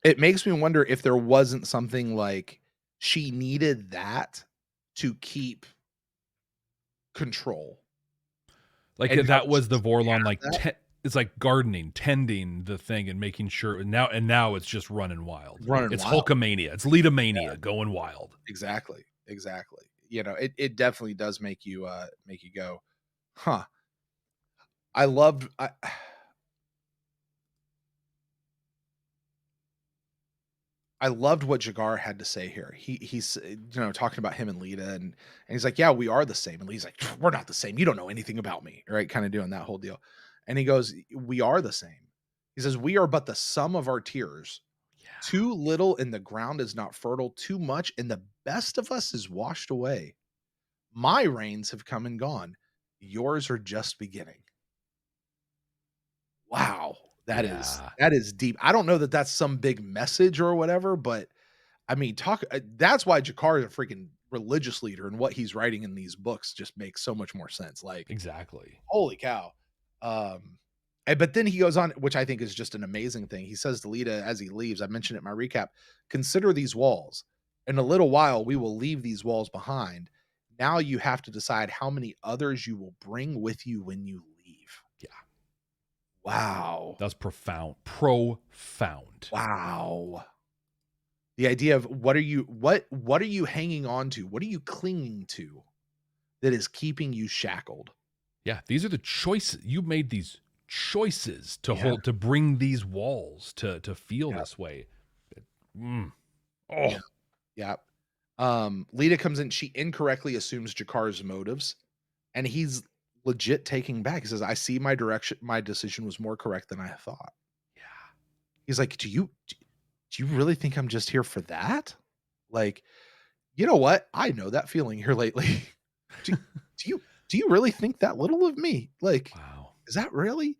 It makes me wonder if there wasn't something like she needed that to keep control. Like And that now was the she Vorlon, has like that. it's like gardening, tending the thing and making sure. And now it's just running wild. It's wild. Hulkamania. It's Leadomania going wild. Exactly. You know, it definitely does make you go, huh. I loved what Jagar had to say here. He's talking about him and Lita, and he's like, yeah, we are the same. And Lita's like, we're not the same. You don't know anything about me, right? Kind of doing that whole deal. And he goes, we are the same. He says, we are but the sum of our tears. Yeah. Too little and the ground is not fertile, too much and the best of us is washed away. My rains have come and gone. Yours are just beginning. Wow. That is deep. I don't know that that's some big message or whatever, but I mean, that's why Jakar is a freaking religious leader, and what he's writing in these books just makes so much more sense. Like, exactly. Holy cow. But then he goes on, which I think is just an amazing thing. He says to Lita as he leaves, I mentioned it in my recap, consider these walls. In a little while, we will leave these walls behind. Now you have to decide how many others you will bring with you when you leave. Yeah. Wow. That's profound. Wow. The idea of what are you hanging on to? What are you clinging to that is keeping you shackled? Yeah, these are the choices. You made these choices to to bring these walls to feel this way. Oh. Yeah. Lita comes in, she incorrectly assumes Jakar's motives, and he's legit taking back. He says, I see my decision was more correct than I thought. Yeah. He's like, do you really think I'm just here for that? Like, you know what? I know that feeling here lately. do you really think that little of me? Like, wow. Is that really?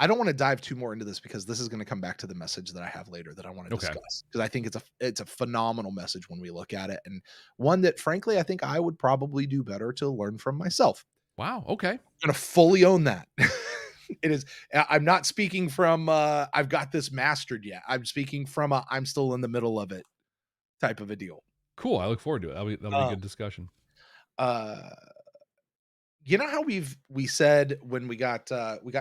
I don't want to dive too more into this because this is going to come back to the message that I have later that I want to discuss, because I think it's a phenomenal message when we look at it, and one that frankly I think I would probably do better to learn from myself. Wow. Okay. I'm going to fully own that. It is. I'm not speaking from I've got this mastered yet. I'm speaking from I'm still in the middle of it type of a deal. Cool. I look forward to it. That'll be a good discussion. You know how we said when we got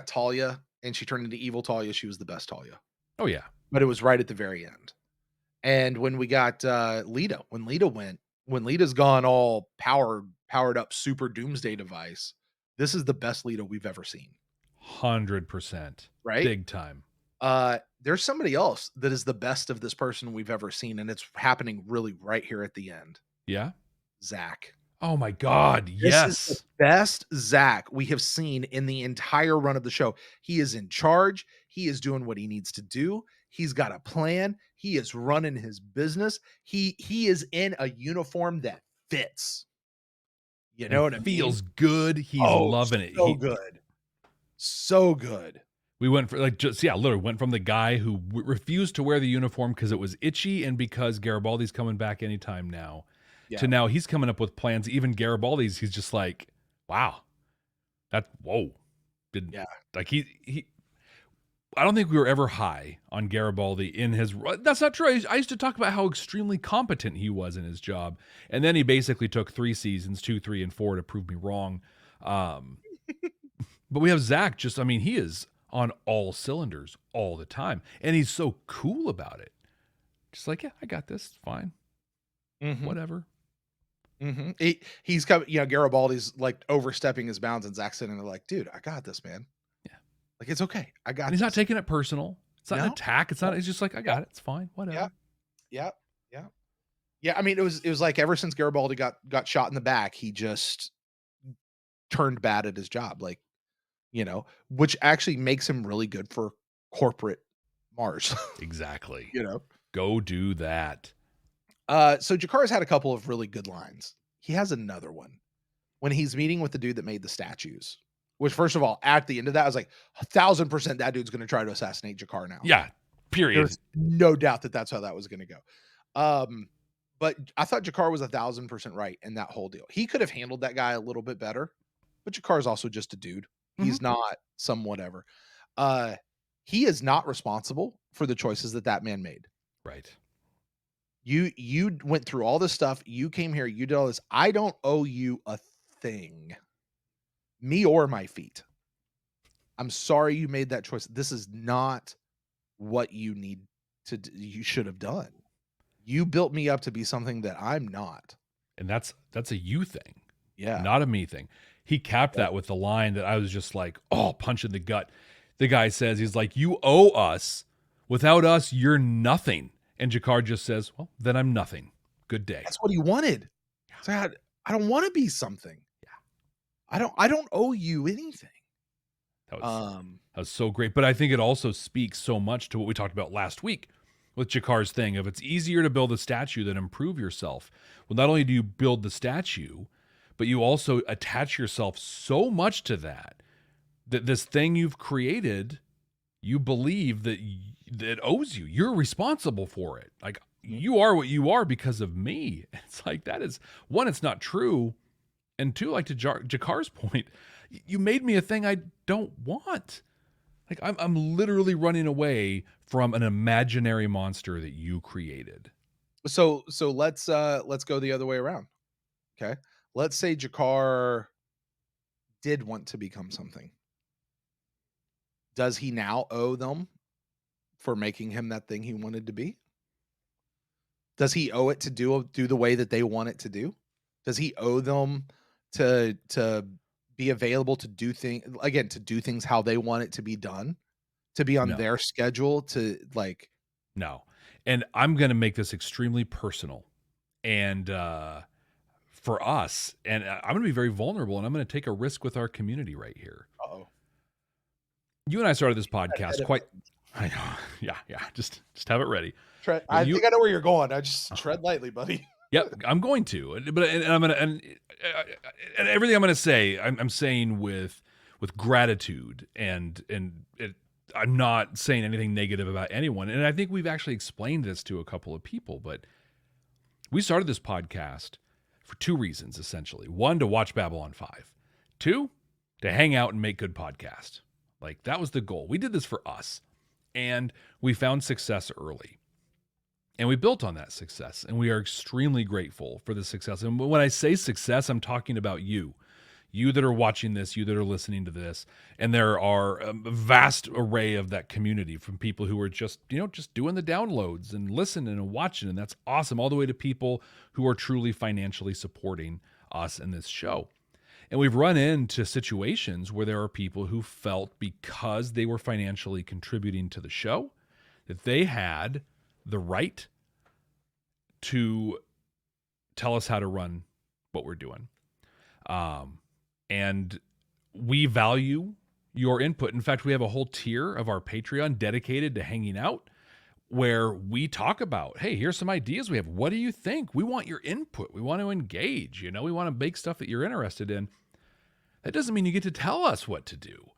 Talia and she turned into evil Talia, she was the best Talia. Oh yeah. But it was right at the very end. And when we got Lita, when Lita's gone all powered up super doomsday device, this is the best Lita we've ever seen. 100%. Right? Big time. There's somebody else that is the best of this person we've ever seen, and it's happening really right here at the end. Yeah. Zach. Oh my God. Yes. This is the best Zach we have seen in the entire run of the show. He is in charge. He is doing what he needs to do. He's got a plan. He is running his business. He is in a uniform that fits. You know what I mean? Feels good. He's loving it. So good. So good. We went for literally went from the guy who refused to wear the uniform because it was itchy and because Garibaldi's coming back anytime now. Yeah. To now he's coming up with plans. Even Garibaldi's, he's just like, wow, whoa. Like he I don't think we were ever high on Garibaldi in his, that's not true. I used to talk about how extremely competent he was in his job. And then he basically took 3 seasons, 2, 3, and 4 to prove me wrong. But we have Zach he is on all cylinders all the time. And he's so cool about it. Just like, yeah, I got this. It's fine. Mm-hmm. Whatever. Mm-hmm. He's coming, Garibaldi's like overstepping his bounds, and Zach's sitting there like, dude, I got this, man. Yeah. Like, it's okay. I got it. He's not taking it personal. It's not an attack. It's not, it's just like, I got it. It's fine. Whatever. Yeah. I mean, it was like ever since Garibaldi got shot in the back, he just turned bad at his job. Like, which actually makes him really good for corporate Mars. Exactly. Go do that. So Jakar's had a couple of really good lines. He has another one when he's meeting with the dude that made the statues. Which, first of all, at the end of that, I was like, 1,000% that dude's going to try to assassinate Jakar now. Yeah, period. There's no doubt that that's how that was going to go. But I thought Jakar was 1,000% right in that whole deal. He could have handled that guy a little bit better, but Jakar is also just a dude. He's not some whatever. He is not responsible for the choices that man made. Right. You went through all this stuff. You came here. You did all this. I don't owe you a thing. Me or my feet. I'm sorry you made that choice. This is not what you should have done. You built me up to be something that I'm not. And that's a you thing. Yeah. Not a me thing. He capped that with the line that I was just like, oh, punch in the gut. The guy says, he's like, you owe us. Without us, you're nothing. And Jakar just says, well, then I'm nothing. Good day. That's what he wanted. So I don't want to be something. Yeah. I don't owe you anything. That was so great. But I think it also speaks so much to what we talked about last week with Jakar's thing of it's easier to build a statue than improve yourself. Well, not only do you build the statue, but you also attach yourself so much to that this thing you've created, you believe that it owes you. You're responsible for it. Like, you are what you are because of me. It's like, that is, one, it's not true. And two, like to Jakar's point, you made me a thing I don't want. Like, I'm literally running away from an imaginary monster that you created. So let's go the other way around. Okay. Let's say Jakar did want to become something. Does he now owe them for making him that thing he wanted to be? Does he owe it to do the way that they want it to do? Does he owe them to be available to do things how they want it to be done, to be on their schedule, to like? No. And I'm going to make this extremely personal and for us, and I'm going to be very vulnerable, and I'm going to take a risk with our community right here. Uh-oh. You and I started this podcast I know. Yeah. Just have it ready. I think I know where you're going. I just tread lightly, buddy. Yep, I'm going to. But I'm going to, and everything I'm going to say, I'm saying with gratitude, and I'm not saying anything negative about anyone. And I think we've actually explained this to a couple of people, but we started this podcast for two reasons, essentially. One, to watch Babylon 5. Two, to hang out and make good podcasts. Like, that was the goal. We did this for us, and we found success early. And we built on that success, and we are extremely grateful for the success. And when I say success, I'm talking about you that are watching this, you that are listening to this. And there are a vast array of that community, from people who are just doing the downloads and listening and watching. And that's awesome. All the way to people who are truly financially supporting us in this show. And we've run into situations where there are people who felt, because they were financially contributing to the show, that they had the right to tell us how to run what we're doing. And we value your input. In fact, we have a whole tier of our Patreon dedicated to hanging out, where we talk about, hey, here's some ideas we have. What do you think? We want your input. We want to engage. We want to make stuff that you're interested in. That doesn't mean you get to tell us what to do.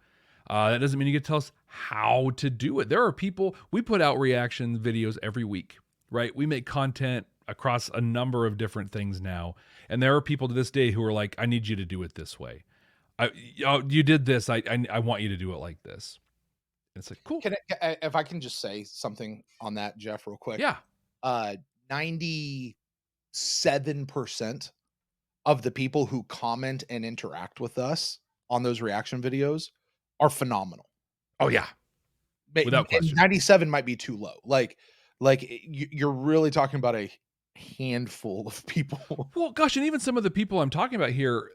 That doesn't mean you get to tell us how to do it. There are people, we put out reaction videos every week, right? We make content across a number of different things now. And there are people to this day who are like, I need you to do it this way. You did this. I want you to do it like this. And it's like, cool. If I can just say something on that, Jeff, real quick. Yeah. 97% of the people who comment and interact with us on those reaction videos are phenomenal. Oh yeah. Without question. 97 might be too low. Like you're really talking about a handful of people. Well, gosh, and even some of the people I'm talking about here,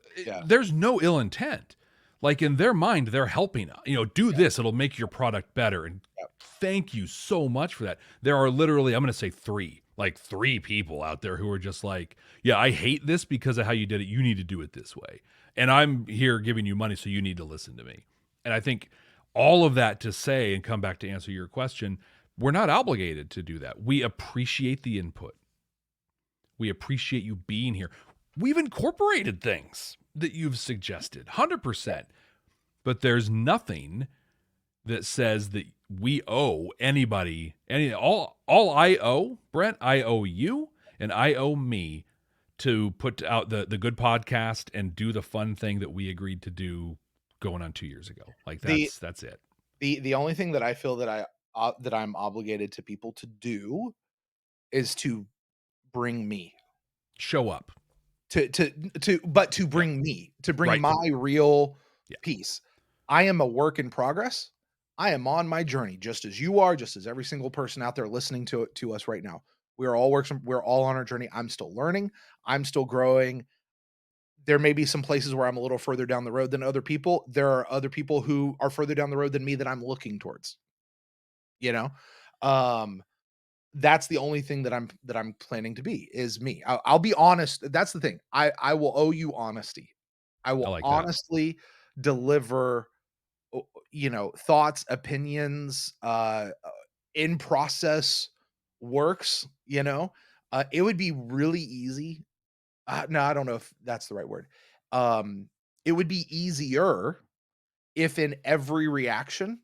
there's no ill intent. Like, in their mind, they're helping. Do this; it'll make your product better. And thank you so much for that. There are literally, I'm going to say three people out there who are just like, yeah, I hate this because of how you did it. You need to do it this way, and I'm here giving you money, so you need to listen to me. And I think all of that to say, and come back to answer your question, we're not obligated to do that. We appreciate the input. We appreciate you being here. We've incorporated things that you've suggested, 100%. but there's nothing that says that we owe anybody all I owe, Brent, I owe you and I owe me to put out the good podcast and do the fun thing that we agreed to do going on 2 years ago. Like that's it. The only thing that I feel that I'm obligated to people to do is to bring me. Show up. To bring me, to bring Right. my real piece. I am a work in progress. I am on my journey, just as you are, just as every single person out there listening to us right now. We're all on our journey. I'm still learning. I'm still growing. There may be some places where I'm a little further down the road than other people. There are other people who are further down the road than me that I'm looking towards. That's the only thing that I'm planning to be is me. I'll be honest. That's the thing. I will owe you honesty. I will like that. honestly deliver, thoughts, opinions, in process works. It would be really easy. No, I don't know if that's the right word. It would be easier if in every reaction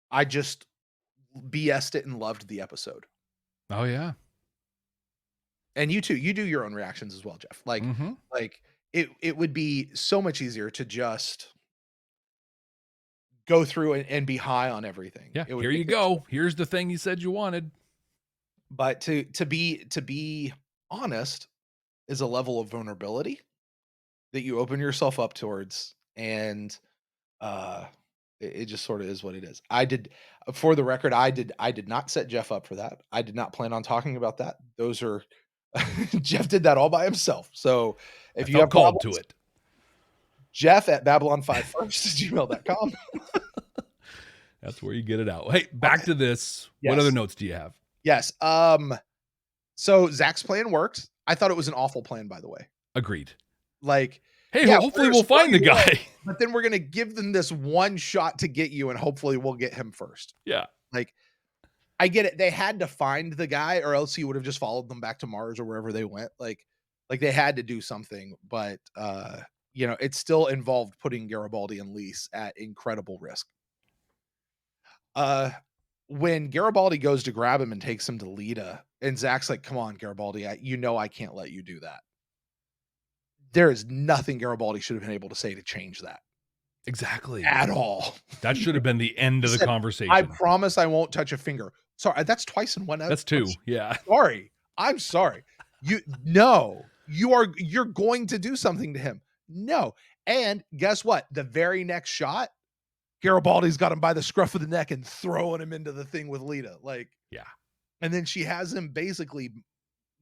I just BS'd it and loved the episode. Oh yeah. And you too, you do your own reactions as well, Jeff. Like it would be so much easier to just go through and be high on everything. Yeah. Here you go. Here's the thing you said you wanted. But to be honest is a level of vulnerability that you open yourself up towards, and it just sort of is what it is. For the record, I did not set Jeff up for that. I did not plan on talking about that. Those are Jeff did that all by himself. So if you have called problems, to it, Jeff at Babylon5first@gmail.com. That's where you get it out. Hey, back to this. Yes. What other notes do you have? Yes. So Zach's plan worked. I thought it was an awful plan, by the way. Agreed. Like, hey, hopefully we'll find the guy. But then we're going to give them this one shot to get you, and hopefully we'll get him first. Yeah. Like, I get it. They had to find the guy, or else he would have just followed them back to Mars or wherever they went. Like they had to do something, but it still involved putting Garibaldi and Lise at incredible risk. When Garibaldi goes to grab him and takes him to Lita, and Zach's like, "Come on, Garibaldi, I can't let you do that." There is nothing Garibaldi should have been able to say to change that. Exactly. At all. That should have been the end of the conversation. I promise I won't touch a finger. Sorry, that's twice in one. That's two. Yeah. Sorry. I'm sorry. You're going to do something to him. No. And guess what? The very next shot, Garibaldi's got him by the scruff of the neck and throwing him into the thing with Lita. Like, yeah. And then she has him basically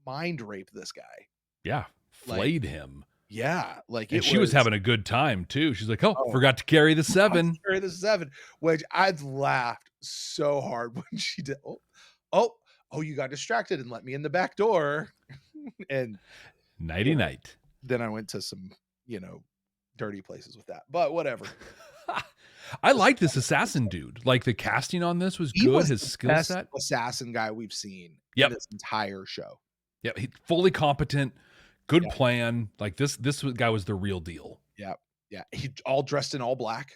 mind rape this guy. Yeah. Flayed him. Yeah, like she was having a good time too. She's like, "Oh, forgot to carry the 7." Carry the 7, which I've laughed so hard when she did. Oh, you got distracted and let me in the back door, and nighty night. Then I went to some, dirty places with that, but whatever. I like this assassin dude. Like the casting on this was good. His skill set, assassin guy we've seen in this entire show. Yeah, he's fully competent. Good plan. Like this guy was the real deal. Yeah. Yeah. He all dressed in all black.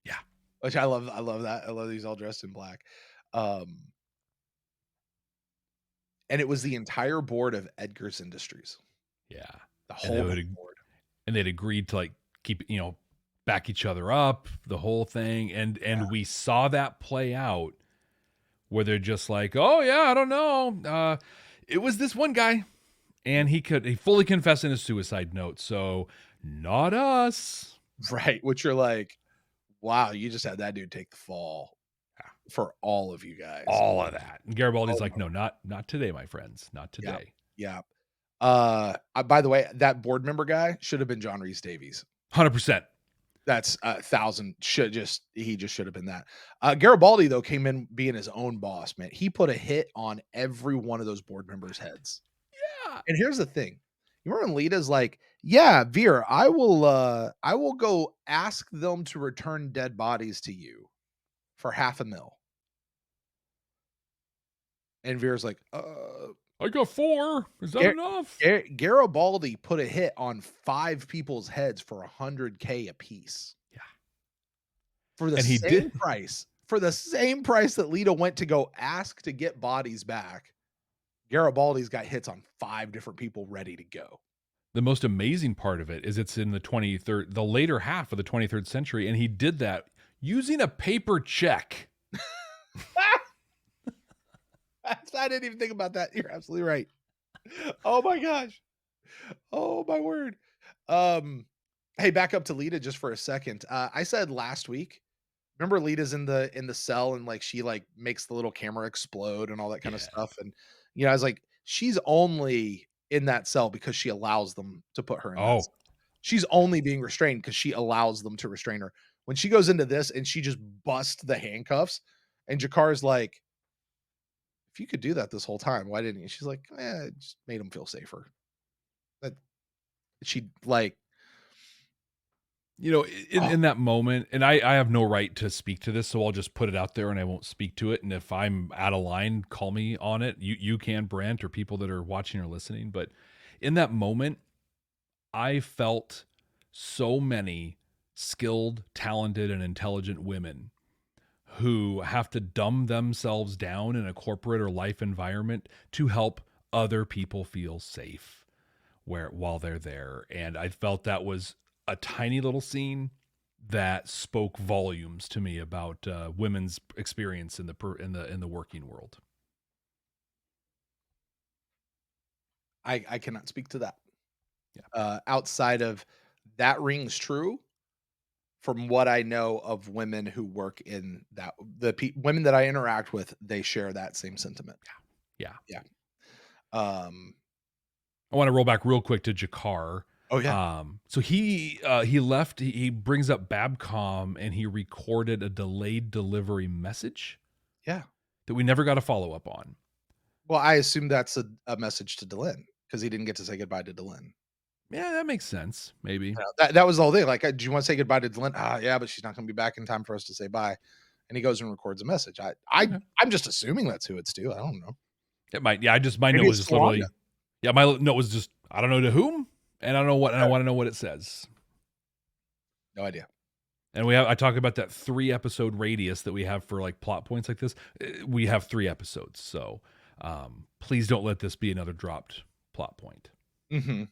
Yeah. Which I love that. I love these all dressed in black. And it was the entire board of Edgar's Industries. Yeah. The whole board. And they'd agreed to keep, back each other up, the whole thing. And we saw that play out where they're just like, "Oh yeah, I don't know. It was this one guy." And he fully confessed in his suicide note. So not us. Right. Which you're like, wow, you just had that dude take the fall for all of you guys. All of that. And Garibaldi's like, "No, not today, my friends. Not today." Yeah. By the way, that board member guy should have been John Rhys Davies. 100%. That's 1,000. He just should have been that. Garibaldi though came in being his own boss, man. He put a hit on every one of those board members' heads. Yeah. And here's the thing. You remember when Lita's like, "Yeah, Veer, I will go ask them to return dead bodies to you for $500,000. And Veer's like, I got 4. Is that enough? Garibaldi put a hit on 5 people's heads for $100K a piece. Yeah. for the And he same did. price. For the same price that Lita went to go ask to get bodies back, Garibaldi's got hits on 5 different people ready to go. The most amazing part of it is it's in the later half of the 23rd century, and he did that using a paper check. I didn't even think about that. You're absolutely right. Oh my gosh. Oh my word. Hey, back up to Lita just for a second. I said last week, remember Lita's in the cell and like she like makes the little camera explode and all that kind of stuff. And I was like, she's only in that cell because she allows them to put her in that cell. She's only being restrained because she allows them to restrain her. When she goes into this and she just busts the handcuffs, and Jakar's like, if you could do that this whole time, why didn't you? She's like, it just made him feel safer. But she like, in that moment, and I have no right to speak to this, so I'll just put it out there and I won't speak to it. And if I'm out of line, call me on it. You can, Brent, or people that are watching or listening. But in that moment, I felt so many skilled, talented, and intelligent women who have to dumb themselves down in a corporate or life environment to help other people feel safe while they're there. And I felt that was a tiny little scene that spoke volumes to me about women's experience in the working world. I cannot speak to that. Outside of that rings true from what I know of women who work in that, women that I interact with, they share that same sentiment. Yeah. I want to roll back real quick to Jakar. Oh yeah. So he left. He brings up Babcom and he recorded a delayed delivery message. Yeah. That we never got a follow up on. Well, I assume that's a message to Delenn because he didn't get to say goodbye to Delenn. Yeah, that makes sense. Maybe that was the whole thing. Like, do you want to say goodbye to Delenn? Yeah, but she's not going to be back in time for us to say bye. And he goes and records a message. I'm just assuming that's who it's to. I don't know. It might. Yeah, my note was just literally. Yeah, my note was just I don't know to whom. And I don't know what, and I want to know what it says. No idea. And I talk about that 3 episode radius that we have for like plot points like this. We have 3 episodes. So please don't let this be another dropped plot point. Mm-hmm.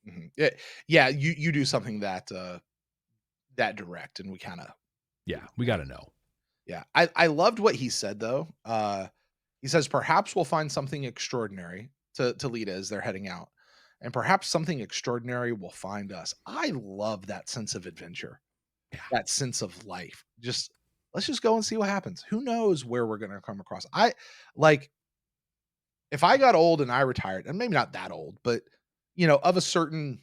Mm-hmm. Yeah. You do something that direct and we kind of. Yeah, we got to know. Yeah. I loved what he said though. He says, perhaps we'll find something extraordinary to Lita as they're heading out. And perhaps something extraordinary will find us. I love that sense of adventure, that sense of life. Let's just go and see what happens. Who knows where we're going to come across? If I got old and I retired, and maybe not that old, but of a certain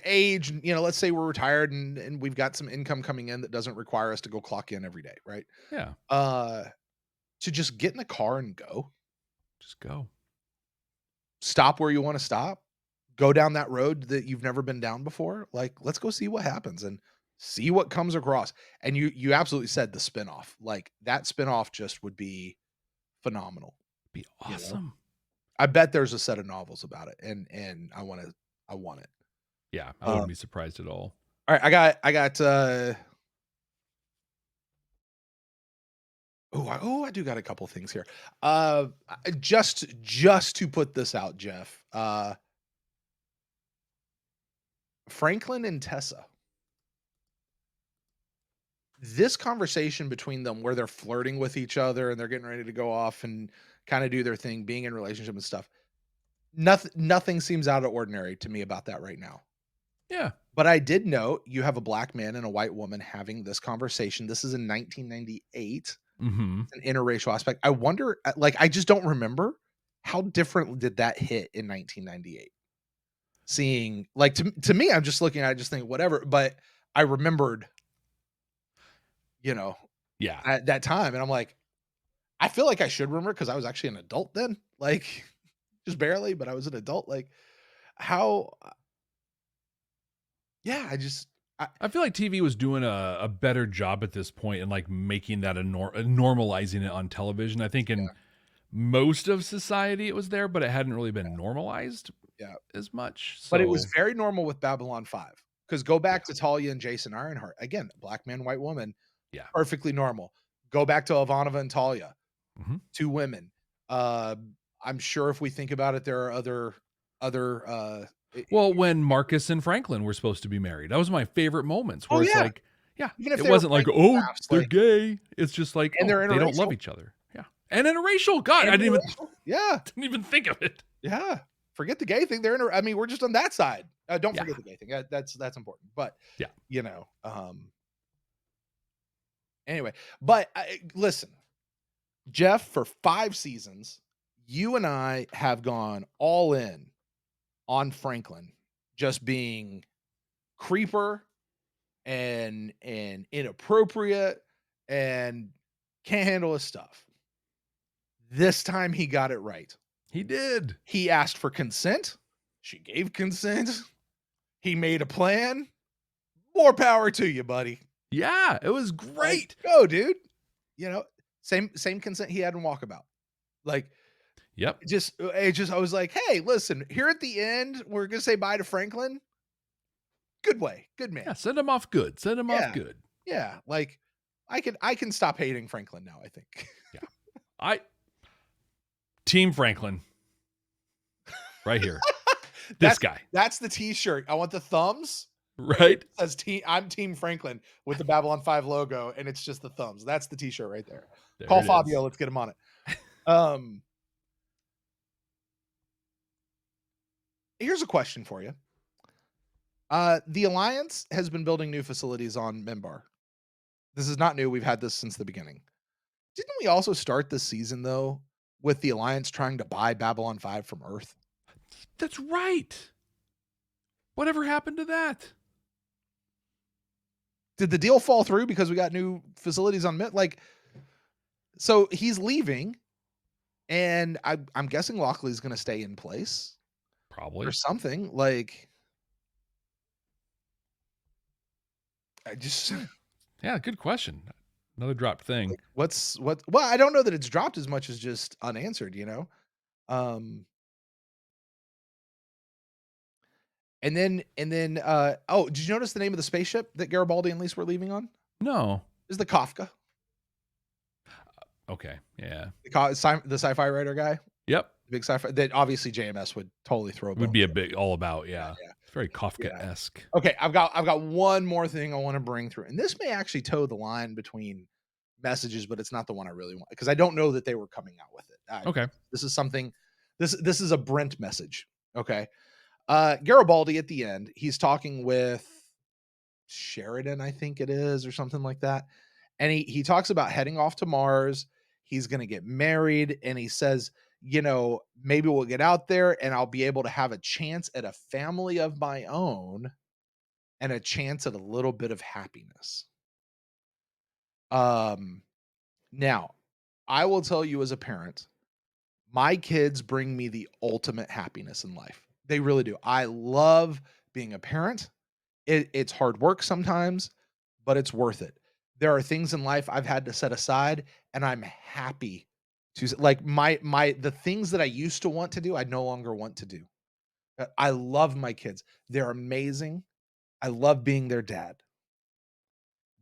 age, let's say we're retired and we've got some income coming in that doesn't require us to go clock in every day, right? Yeah. To just get in the car and go. Just go. Stop where you want to stop, go down that road that you've never been down before. Like, let's go see what happens and see what comes across. And you absolutely said the spinoff, like that spinoff just would be phenomenal. Be awesome. I bet there's a set of novels about it. And I want it. Yeah. I wouldn't be surprised at all. All right. I got, I do got a couple things here. Just to put this out, Jeff. Franklin and Tessa. This conversation between them where they're flirting with each other and they're getting ready to go off and kind of do their thing, being in relationship and stuff. Nothing seems out of ordinary to me about that right now. Yeah. But I did note you have a black man and a white woman having this conversation. This is in 1998. Mm-hmm. An interracial aspect. I wonder, I just don't remember how different did that hit in 1998. Seeing, to me, I'm just looking at it, just thinking whatever. But I remembered, at that time, and I'm like, I feel like I should remember because I was actually an adult then, just barely, but I was an adult. How? Yeah, I feel like TV was doing a better job at this point in making that normalizing it on television. I think in most of society it was there, but it hadn't really been normalized as much. So. But it was very normal with Babylon 5. Because go back to Talia and Jason Ironheart. Again, black man, white woman. Yeah. Perfectly normal. Go back to Ivanova and Talia. Mhm. 2 women. I'm sure if we think about it, there are other Well, when Marcus and Franklin were supposed to be married, that was my favorite moments where Oh, it's yeah. like, yeah, Even if it they were wasn't like, playing oh, drafts, they're like- gay. It's just like, And they're they don't love interracial. each other. Yeah. And interracial. God, I didn't Yeah. even think of it. Yeah. Forget the gay thing. I mean, we're just on that side. Don't Yeah. forget the gay thing. That's important. But Yeah. you know, anyway, but listen, Jeff, for 5 seasons, you and I have gone all in on Franklin just being creeper and inappropriate and can't handle his stuff. This time he got it right. He did. He asked for consent. She gave consent. He made a plan. More power to you, buddy. Yeah, it was great. Like, go, dude. You know, same consent he had in Walkabout. Like, yep. I was like, hey, listen, here at the end, we're gonna say bye to Franklin. Good way, good man. Yeah, send him off good. Send him off good. Yeah, like I can stop hating Franklin now, I think. Yeah. Team Franklin. Right here. This guy. That's the t-shirt. I want the thumbs. Right? It says I'm Team Franklin with the Babylon 5 logo, and it's just the thumbs. That's the t-shirt right there. Call Fabio, let's get him on it. Here's a question for you. The Alliance has been building new facilities on Minbar. This is not new. We've had this since the beginning. Didn't we also start this season, though, with the Alliance trying to buy Babylon 5 from Earth? That's right. Whatever happened to that? Did the deal fall through because we got new facilities on Mint? Like, so he's leaving, and I'm guessing Lockley's going to stay in place. Probably. Or something. Like, I just... Yeah, good question. Another dropped thing. Like, well, I don't know that it's dropped as much as just unanswered, you know? And then, oh, did you notice the name of the spaceship that Garibaldi and Lise were leaving on? No. Is the Kafka. Okay. Yeah. The sci-fi writer guy. Yep. Big sci-fi that obviously JMS would totally throw. Would be a big all about. Yeah. It's very Kafka-esque. Yeah. Okay. I've got one more thing I want to bring through, and this may actually toe the line between messages, but it's not the one I really want because I don't know that they were coming out with it. Okay. This is something. This is a Brent message. Okay. Garibaldi at the end, he's talking with Sheridan, I think it is, or something like that. And he talks about heading off to Mars. He's going to get married. And he says, you know, maybe we'll get out there and I'll be able to have a chance at a family of my own and a chance at a little bit of happiness. Now, I will tell you as a parent, my kids bring me the ultimate happiness in life. They really do. I love being a parent. It's hard work sometimes, but it's worth it. There are things in life I've had to set aside, and I'm happy to, like, the things that I used to want to do, I no longer want to do. I love my kids. They're amazing. I love being their dad.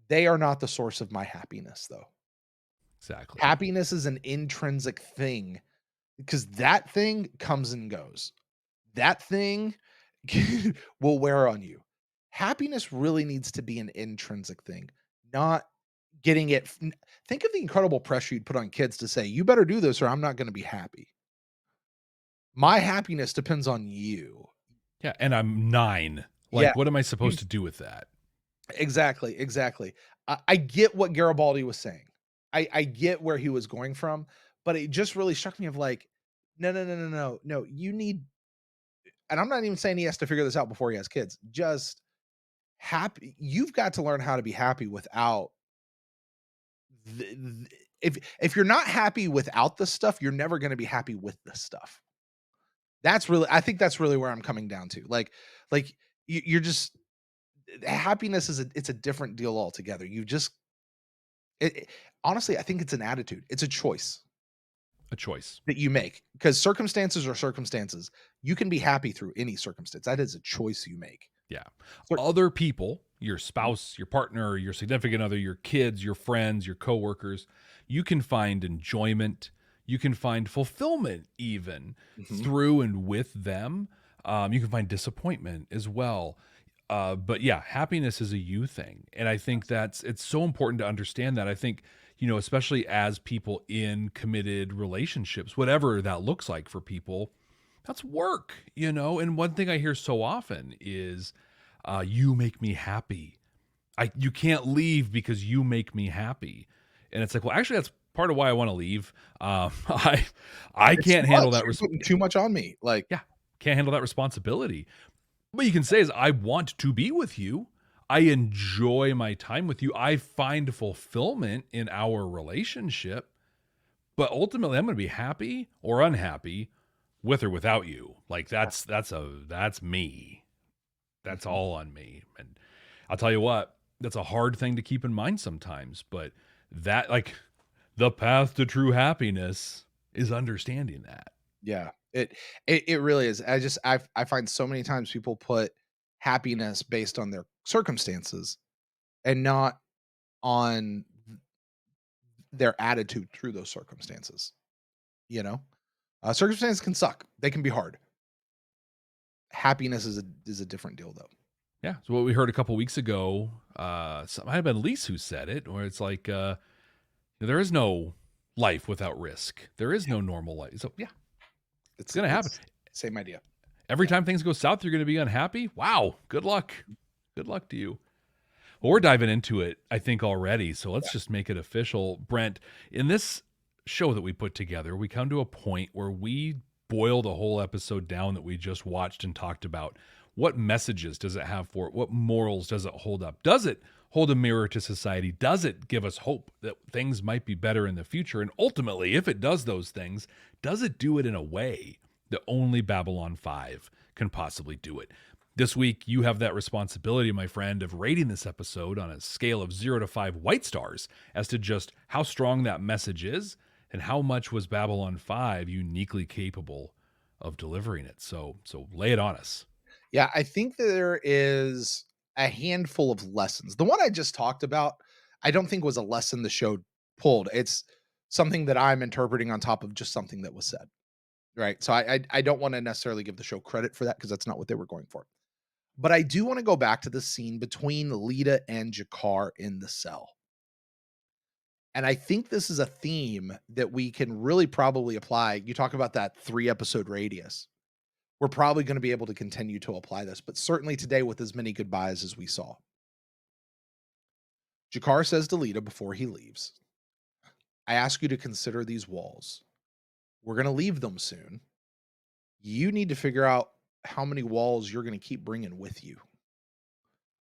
They are not the source of my happiness, though. Exactly. Happiness is an intrinsic thing because that thing comes and goes. That thing will wear on you. Happiness really needs to be an intrinsic thing, not getting it. Think of the incredible pressure you'd put on kids to say, you better do this or I'm not going to be happy. My happiness depends on you. Yeah. And I'm 9. Like, what am I supposed to do with that? Exactly. I get what Garibaldi was saying. I get where he was going from, but it just really struck me of like, no. You need, and I'm not even saying he has to figure this out before he has kids. Just happy. You've got to learn how to be happy without. If you're not happy without this stuff, you're never going to be happy with this stuff. I think that's really where I'm coming down to. Like you're just, happiness it's a different deal altogether. You just, honestly, I think it's an attitude. It's a choice. A choice that you make, because circumstances are circumstances. You can be happy through any circumstance. That is a choice you make. Yeah. So- Other people, your spouse, your partner, your significant other, your kids, your friends, your coworkers, you can find enjoyment. You can find fulfillment even through and with them. You can find disappointment as well. But yeah, happiness is a you thing. And I think it's so important to understand that. I think, especially as people in committed relationships, whatever that looks like for people, that's work, And one thing I hear so often is, you make me happy. You can't leave because you make me happy. And it's like, well, actually, that's part of why I want to leave. I can't handle that. You're putting too much on me. Like, Yeah, can't handle that responsibility. What you can say is, I want to be with you. I enjoy my time with you. I find fulfillment in our relationship. But ultimately, I'm going to be happy or unhappy with or without you. Like that's me. That's all on me. And I'll tell you what, that's a hard thing to keep in mind sometimes. But that, like, the path to true happiness is understanding that. yeah, it really is. I find so many times people put happiness based on their circumstances and not on their attitude through those circumstances. Circumstances can suck. They can be hard. Happiness is a different deal, though. Yeah. So what we heard a couple weeks ago, might have been Lise who said it, where it's like, there is no life without risk. There is no normal life. So yeah, it's going to happen. Same idea. Every time things go south, you're going to be unhappy. Wow. Good luck. Good luck to you. Well, we're diving into it, I think, already. So let's just make it official. Brent, in this show that we put together, we come to a point where we boil the whole episode down that we just watched and talked about. What messages does it have for it? What morals does it hold up? Does it hold a mirror to society? Does it give us hope that things might be better in the future? And ultimately, if it does those things, does it do it in a way that only Babylon 5 can possibly do it? This week, you have that responsibility, my friend, of rating this episode on a scale of 0 to 5 white stars as to just how strong that message is and how much was Babylon 5 uniquely capable of delivering it. So lay it on us. Yeah, I think that there is a handful of lessons. The one I just talked about, I don't think was a lesson the show pulled. It's something that I'm interpreting on top of just something that was said. Right. So I don't want to necessarily give the show credit for that because that's not what they were going for. But I do want to go back to the scene between Lita and G'Kar in the cell. And I think this is a theme that we can really probably apply. You talk about that 3-episode radius. We're probably going to be able to continue to apply this, but certainly today with as many goodbyes as we saw. G'Kar says to Lita before he leaves, I ask you to consider these walls. We're going to leave them soon. You need to figure out how many walls you're going to keep bringing with you,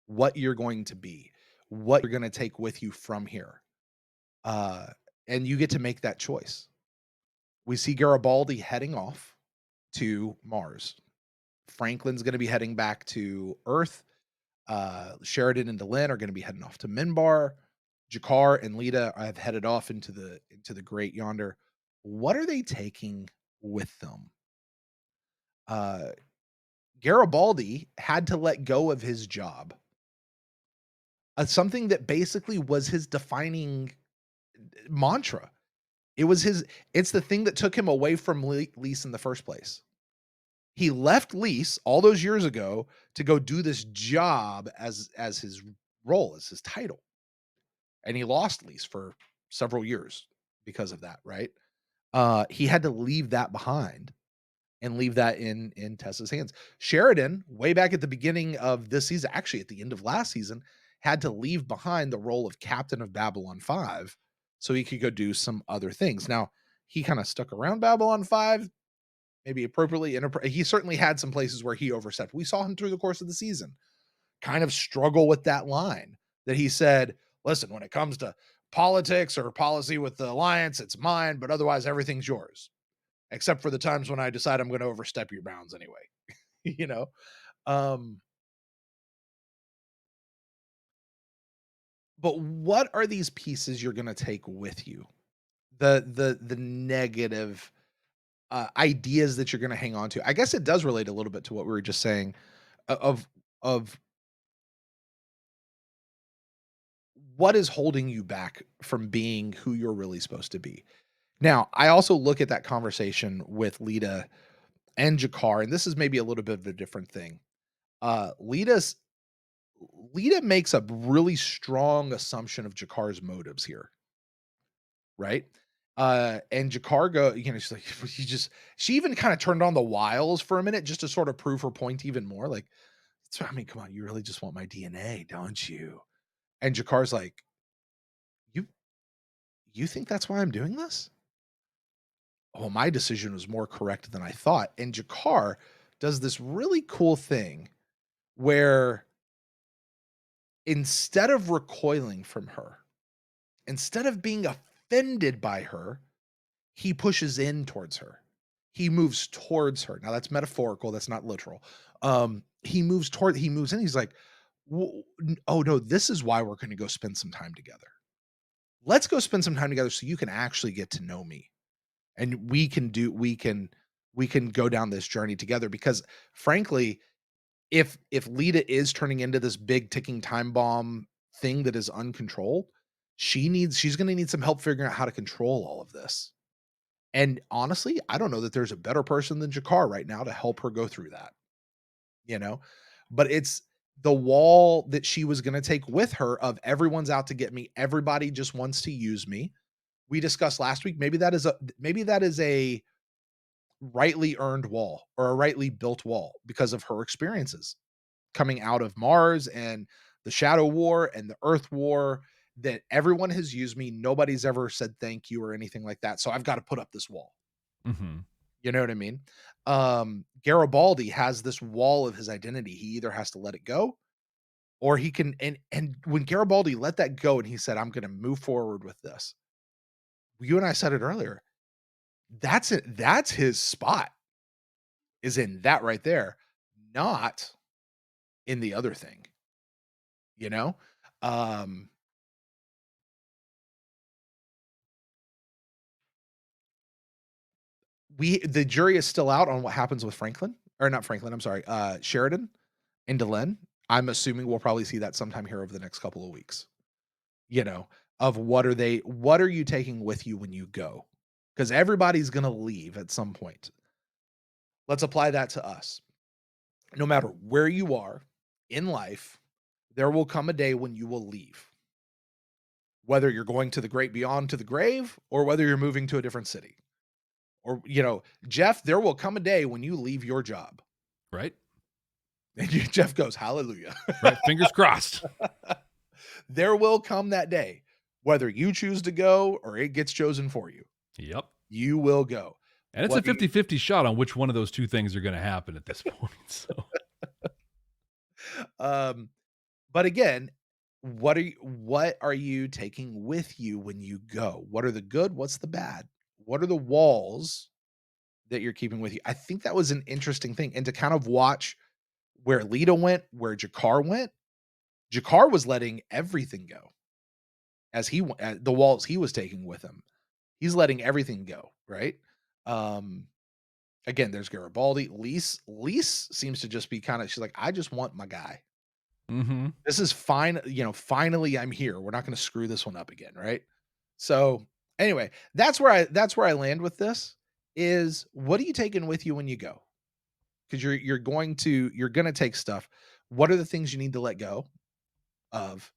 what you're going to be, what you're going to take with you from here. And you get to make that choice. We see Garibaldi heading off to Mars. Franklin's going to be heading back to Earth. Sheridan and Delenn are going to be heading off to Minbar. G'Kar and Lita have headed off into the great yonder. What are they taking with them? Garibaldi had to let go of his job. Something that basically was his defining mantra. It's the thing that took him away from Lise in the first place. He left Lise all those years ago to go do this job as his role, as his title. And he lost Lise for several years because of that, right? He had to leave that behind and leave that in Tessa's hands. Sheridan, way back at the beginning of this season, actually at the end of last season, had to leave behind the role of captain of Babylon 5 so he could go do some other things. Now, he kind of stuck around Babylon 5, maybe appropriately. He certainly had some places where he overstepped. We saw him through the course of the season kind of struggle with that line that he said, listen, when it comes to politics or policy with the alliance, it's mine, but otherwise everything's yours. Except for the times when I decide I'm going to overstep your bounds anyway. But what are these pieces you're going to take with you? The negative ideas that you're going to hang on to. I guess it does relate a little bit to what we were just saying of of what is holding you back from being who you're really supposed to be. Now, I also look at that conversation with Lita and Jakar, and this is maybe a little bit of a different thing. Uh, Lita's Lita makes a really strong assumption of Jakar's motives here, right? And Jakar she's like, she even kind of turned on the wiles for a minute just to sort of prove her point even more. Like, I mean, come on, you really just want my DNA, don't you? And Jakar's like, you you think that's why I'm doing this? Oh, my decision was more correct than I thought. And Jakar does this really cool thing where instead of recoiling from her, instead of being offended by her, he pushes in towards her. He moves towards her. Now that's metaphorical, that's not literal. He moves in. He's like, oh no, this is why we're going to go spend some time together. Let's go spend some time together so you can actually get to know me. And we can go down this journey together because frankly, if Lita is turning into this big ticking time bomb thing that is uncontrolled, she's going to need some help figuring out how to control all of this. And honestly, I don't know that there's a better person than Jakar right now to help her go through that, you know? But it's the wall that she was going to take with her of everyone's out to get me. Everybody just wants to use me. We discussed last week, maybe that is a rightly earned wall or a rightly built wall because of her experiences coming out of Mars and the Shadow War and the Earth War, that everyone has used me. Nobody's ever said thank you or anything like that. So I've got to put up this wall. Mm-hmm. You know what I mean? Garibaldi has this wall of his identity. He either has to let it go or he can, and when Garibaldi let that go and he said, I'm going to move forward with this. You and I said it earlier. That's it. That's his spot, is in that right there, not in the other thing, you know? Um, the jury is still out on what happens with Franklin, or not Franklin, I'm sorry, Sheridan and Delenn. I'm assuming we'll probably see that sometime here over the next couple of weeks, you know, of what are you taking with you when you go? Because everybody's going to leave at some point. Let's apply that to us. No matter where you are in life, there will come a day when you will leave. Whether you're going to the great beyond, to the grave, or whether you're moving to a different city. Or, Jeff, there will come a day when you leave your job. Right. And Jeff goes, hallelujah. Right. Fingers crossed. There will come that day, whether you choose to go or it gets chosen for you. Yep. You will go. And it's a 50-50 shot on which one of those two things are going to happen at this point. So, but again, what are you taking with you when you go? What are the good? What's the bad? What are the walls that you're keeping with you? I think that was an interesting thing. And to kind of watch where Lita went, where Jakar went, Jakar was letting everything go as the walls he was taking with him. He's letting everything go, right? Again, there's Garibaldi. Lise seems to just be she's like, I just want my guy. mm-hmm. This is fine. Finally I'm here. We're not going to screw this one up again. Right. So anyway, that's where I land with this is, what are you taking with you when you go? Cause you're going to take stuff. What are the things you need to let go of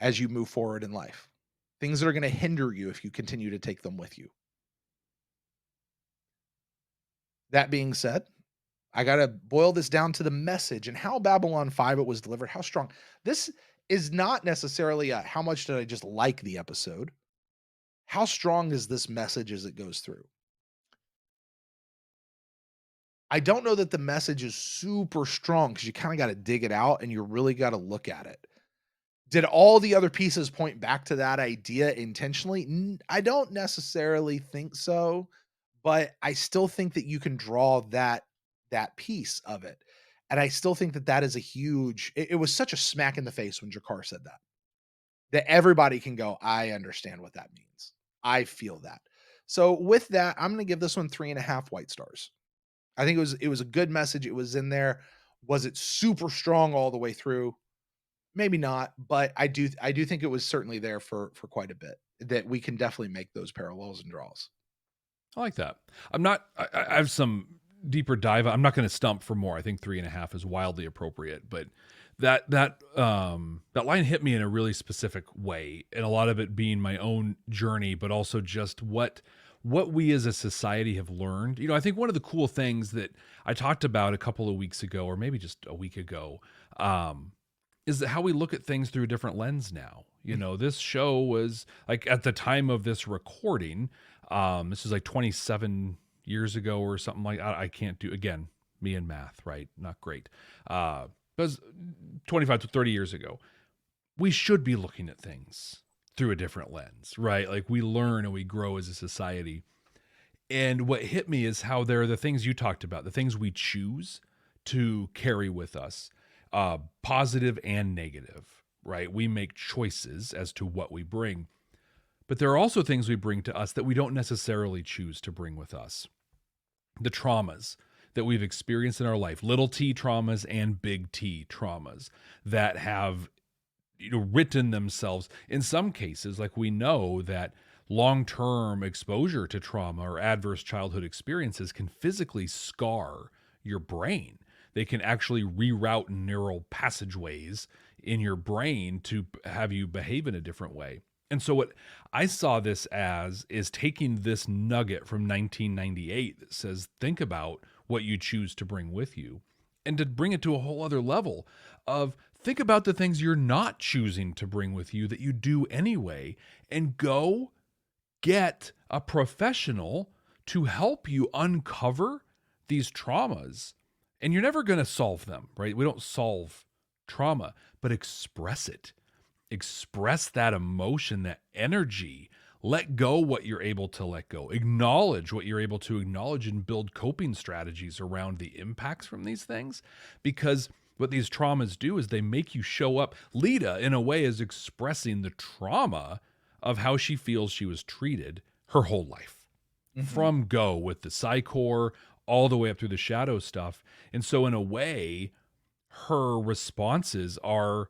as you move forward in life? Things that are going to hinder you if you continue to take them with you. That being said, I got to boil this down to the message and how Babylon 5 it was delivered, how strong. This is not necessarily how much did I just like the episode. How strong is this message as it goes through? I don't know that the message is super strong because you kind of got to dig it out and you really got to look at it. Did all the other pieces point back to that idea intentionally? I don't necessarily think so, but I still think that you can draw that piece of it. And I still think that is a huge, it was such a smack in the face when Jakar said that everybody can go, I understand what that means. I feel that. So with that, I'm going to give this one 3.5 white stars. I think it was a good message. It was in there. Was it super strong all the way through? Maybe not, but I do think it was certainly there for quite a bit, that we can definitely make those parallels and draws. I like that. I have some deeper dive. I'm not going to stump for more. I think 3.5 is wildly appropriate, but that line hit me in a really specific way, and a lot of it being my own journey, but also just what we as a society have learned. I think one of the cool things that I talked about a couple of weeks ago, or maybe just a week ago, is that how we look at things through a different lens now. This show was like, at the time of this recording, this is like 27 years ago or something like that. I can't do, again, me and math, right? Not great. It was 25 to 30 years ago. We should be looking at things through a different lens, right? Like, we learn and we grow as a society. And what hit me is how there are the things you talked about, the things we choose to carry with us, positive and negative, right? We make choices as to what we bring. But there are also things we bring to us that we don't necessarily choose to bring with us. The traumas that we've experienced in our life, little t traumas and big T traumas that have written themselves. In some cases, like, we know that long-term exposure to trauma or adverse childhood experiences can physically scar your brain. They can actually reroute neural passageways in your brain to have you behave in a different way. And so what I saw this as is taking this nugget from 1998 that says, think about what you choose to bring with you, and to bring it to a whole other level of, think about the things you're not choosing to bring with you that you do anyway, and go get a professional to help you uncover these traumas. And you're never going to solve them, right? We don't solve trauma, but express it. Express that emotion, that energy. Let go what you're able to let go. Acknowledge what you're able to acknowledge, and build coping strategies around the impacts from these things. Because what these traumas do is they make you show up. Lita, in a way, is expressing the trauma of how she feels she was treated her whole life. From go with the Psychor all the way up through the shadow stuff. And so in a way, her responses are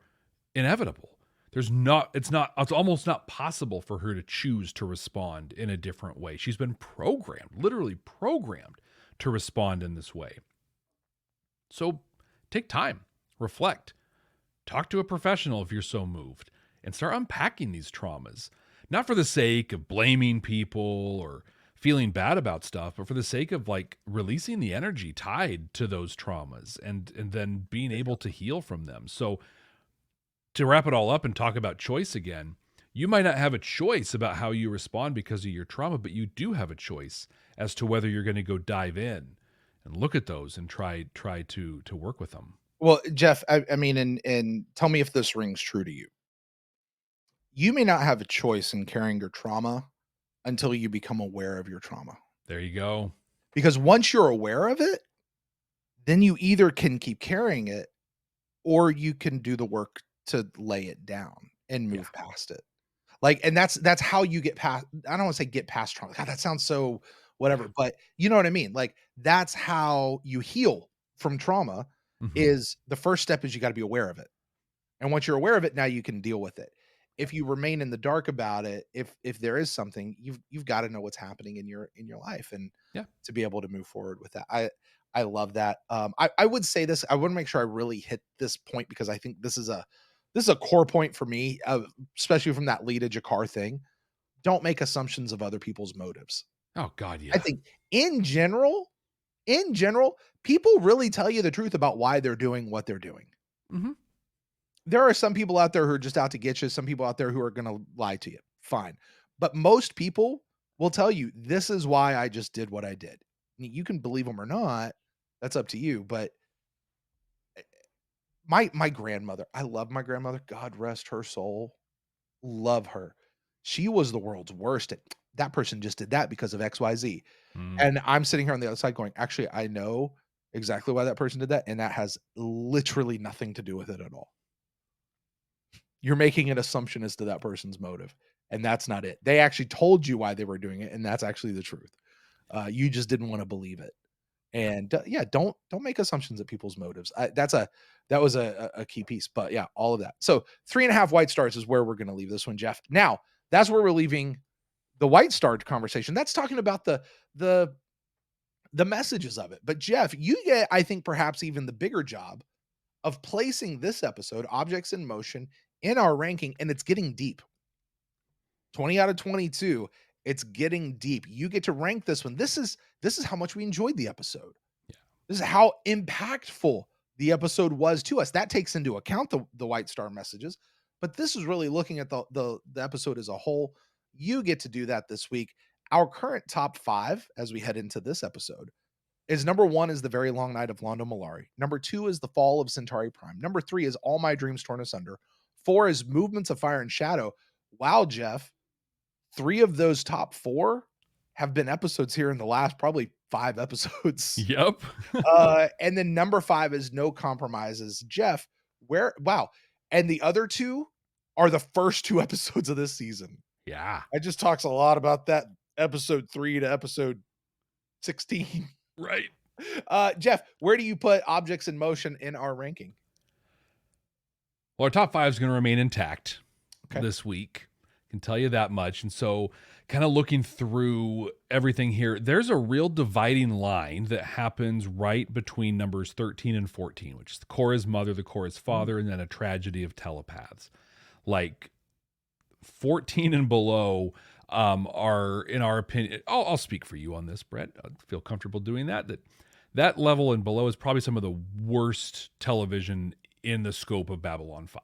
inevitable. It's almost not possible for her to choose to respond in a different way. She's been programmed, literally programmed, to respond in this way. So take time, reflect, talk to a professional if you're so moved, and start unpacking these traumas. Not for the sake of blaming people or feeling bad about stuff, but for the sake of, like, releasing the energy tied to those traumas and then being able to heal from them. So to wrap it all up and talk about choice again, you might not have a choice about how you respond because of your trauma, but you do have a choice as to whether you're going to go dive in and look at those and try to work with them. Well, Jeff, I mean, and tell me if this rings true to you. You may not have a choice in carrying your trauma until you become aware of your trauma. There you go. Because once you're aware of it, then you either can keep carrying it, or you can do the work to lay it down and move past it. Like, and that's how you get past, I don't want to say get past trauma. God, that sounds so whatever, but you know what I mean? Like, that's how you heal from trauma. Is the first step is you got to be aware of it. And once you're aware of it, now you can deal with it. If you remain in the dark about it, if there is something, you've got to know what's happening in your life, and to be able to move forward with that. I love that. I would say this, I want to make sure I really hit this point, because I think this is a core point for me, especially from that Lita Jakar thing. Don't make assumptions of other people's motives. Oh God, yeah. I think in general, people really tell you the truth about why they're doing what they're doing. There are some people out there who are just out to get you. Some people out there who are going to lie to you. Fine. But most people will tell you, this is why I just did what I did. You can believe them or not. That's up to you. But my grandmother, I love my grandmother. God rest her soul. Love her. She was the world's worst at, that person just did that because of XYZ. And I'm sitting here on the other side going, actually, I know exactly why that person did that. And that has literally nothing to do with it at all. You're making an assumption as to that person's motive, and that's not it. They actually told you why they were doing it, and that's actually the truth. You just didn't want to believe it. And don't make assumptions of people's motives. That was a key piece. But yeah, all of that. So 3.5 white stars is where we're going to leave this one, Jeff. Now that's where we're leaving the white star conversation. That's talking about the messages of it. But Jeff, you get, I think, perhaps even the bigger job of placing this episode, Objects in Motion, in our ranking, and it's getting deep. 20 out of 22. It's getting deep. You get to rank this one. This is how much we enjoyed the episode. Yeah. This is how impactful the episode was to us. That takes into account the white star messages, but this is really looking at the episode as a whole. You get to do that this week. Our current top 5 as we head into this episode is number 1 is The Very Long Night of Londo Mollari. Number 2 is The Fall of Centauri Prime. Number 3 is All My Dreams Torn Asunder. 4 is Movements of Fire and Shadow. Wow, Jeff. 3 of those top 4 have been episodes here in the last probably 5 episodes. Yep. And then number 5 is No Compromises. Jeff, wow. And the other 2 are the first 2 episodes of this season. Yeah. I just talks a lot about that episode 3 to episode 16. Right. Jeff, where do you put Objects in Motion in our ranking? Well, our top 5 is going to remain intact this week. Can tell you that much. And so kind of looking through everything here, there's a real dividing line that happens right between numbers 13 and 14, which is the Korra's mother, the Korra's father, and then a tragedy of telepaths. Like 14 and below are, in our opinion, I'll speak for you on this, Brent. I feel comfortable doing that. That level and below is probably some of the worst television in the scope of Babylon 5.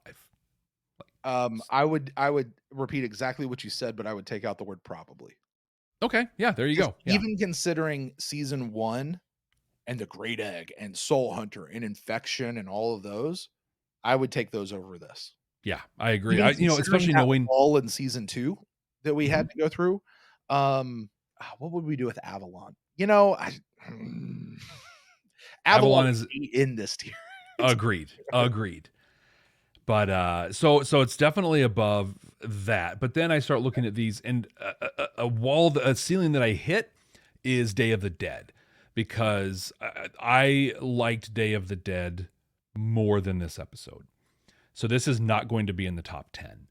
I would repeat exactly what you said, but I would take out the word probably. Okay. Yeah, there you go. Yeah. Even considering season 1 and The Great Egg and Soul Hunter and Infection and all of those, I would take those over this. Yeah, I agree. Especially knowing all in season 2 that we had to go through. What would we do with Avalon? Avalon is in this tier. Agreed. But so it's definitely above that. But then I start looking at these, and a ceiling that I hit is Day of the Dead, because I liked Day of the Dead more than this episode. So this is not going to be in the top 10.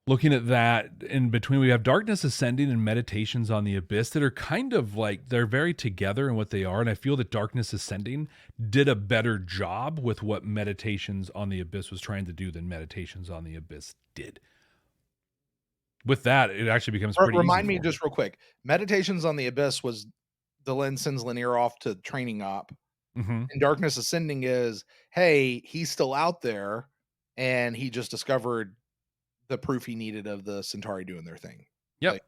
Looking at that, in between, we have Darkness Ascending and Meditations on the Abyss that are kind of like, they're very together in what they are. And I feel that Darkness Ascending did a better job with what Meditations on the Abyss was trying to do than Meditations on the Abyss did. With that, it actually becomes pretty Remind easy me just real quick. Meditations on the Abyss was Delenn sends Lanier off to training op. Mm-hmm. And Darkness Ascending is, hey, he's still out there and he just discovered the proof he needed of the Centauri doing their thing. Yep.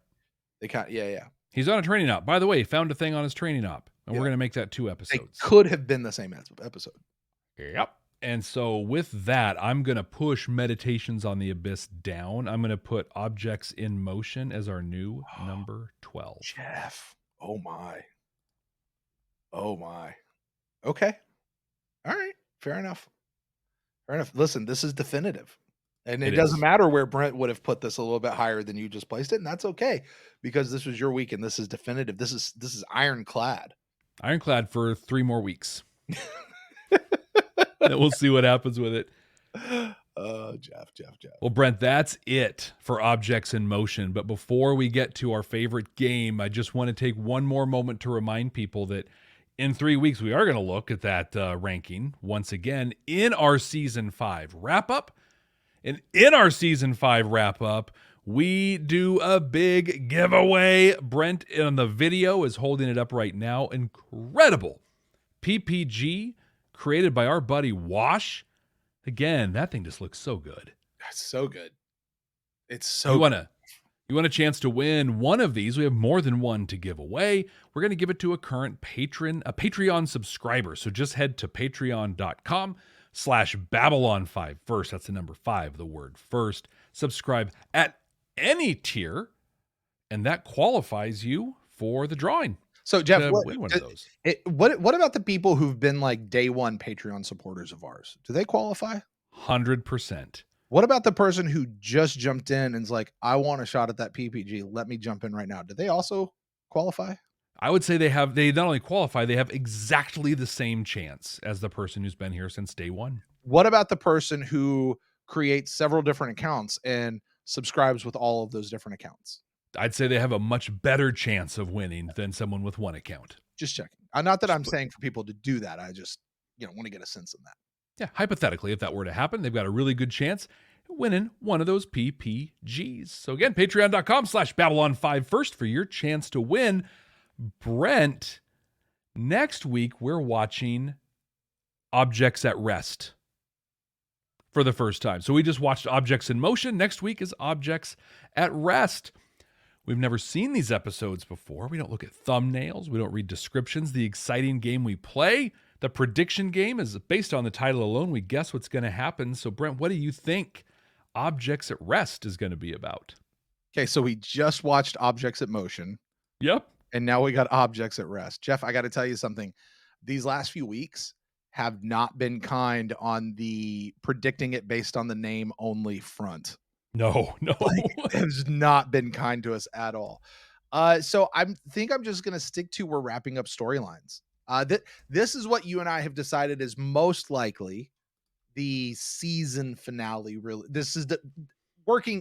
Yeah. He's on a training op. By the way, found a thing on his training op. And we're going to make that 2 episodes. It could have been the same episode. Yep. And so with that, I'm going to push Meditations on the Abyss down. I'm going to put Objects in Motion as our new number 12. Jeff. Oh my. Okay. All right. Fair enough. Listen, this is definitive. And it doesn't matter where Brent would have put this a little bit higher than you just placed it. And that's okay, because this was your week and this is definitive. This is ironclad. Ironclad for 3 more weeks. And we'll see what happens with it. Jeff. Well, Brent, that's it for Objects in Motion. But before we get to our favorite game, I just want to take one more moment to remind people that in 3 weeks, we are going to look at that ranking once again in our Season 5 wrap-up. And in our Season 5 wrap-up, we do a big giveaway. Brent on the video is holding it up right now. Incredible PPG created by our buddy Wash. Again, that thing just looks so good. That's so good. It's so You want a chance to win one of these? We have more than one to give away. We're going to give it to a current patron, a Patreon subscriber. So just head to patreon.com/Babylon5 first. That's the number 5, the word first. Subscribe at any tier, and that qualifies you for the drawing. So Jeff, win one of those. What about the people who've been like day one Patreon supporters of ours? Do they qualify? 100%. What about the person who just jumped in and's like, I want a shot at that PPG. Let me jump in right now. Do they also qualify? I would say they not only qualify, they have exactly the same chance as the person who's been here since day one. What about the person who creates several different accounts and subscribes with all of those different accounts? I'd say they have a much better chance of winning than someone with one account. Just checking. Not that I'm saying for people to do that. I just, want to get a sense of that. Yeah, hypothetically, if that were to happen, they've got a really good chance at winning one of those PPGs. So again, patreon.com/Babylon5 first for your chance to win. Brent, next week we're watching Objects at Rest for the first time. So we just watched Objects in Motion. Next week is Objects at Rest. We've never seen these episodes before. We don't look at thumbnails. We don't read descriptions. The exciting game we play, the prediction game, is based on the title alone. We guess what's going to happen. So Brent, what do you think Objects at Rest is going to be about? Okay, so we just watched Objects at Motion. Yep. And now we got Objects at Rest. Jeff, I got to tell you something. These last few weeks have not been kind on the predicting it based on the name only front. No. It has not been kind to us at all. So I think I'm just going to stick to we're wrapping up storylines. This is what you and I have decided is most likely the season finale. Really, this is the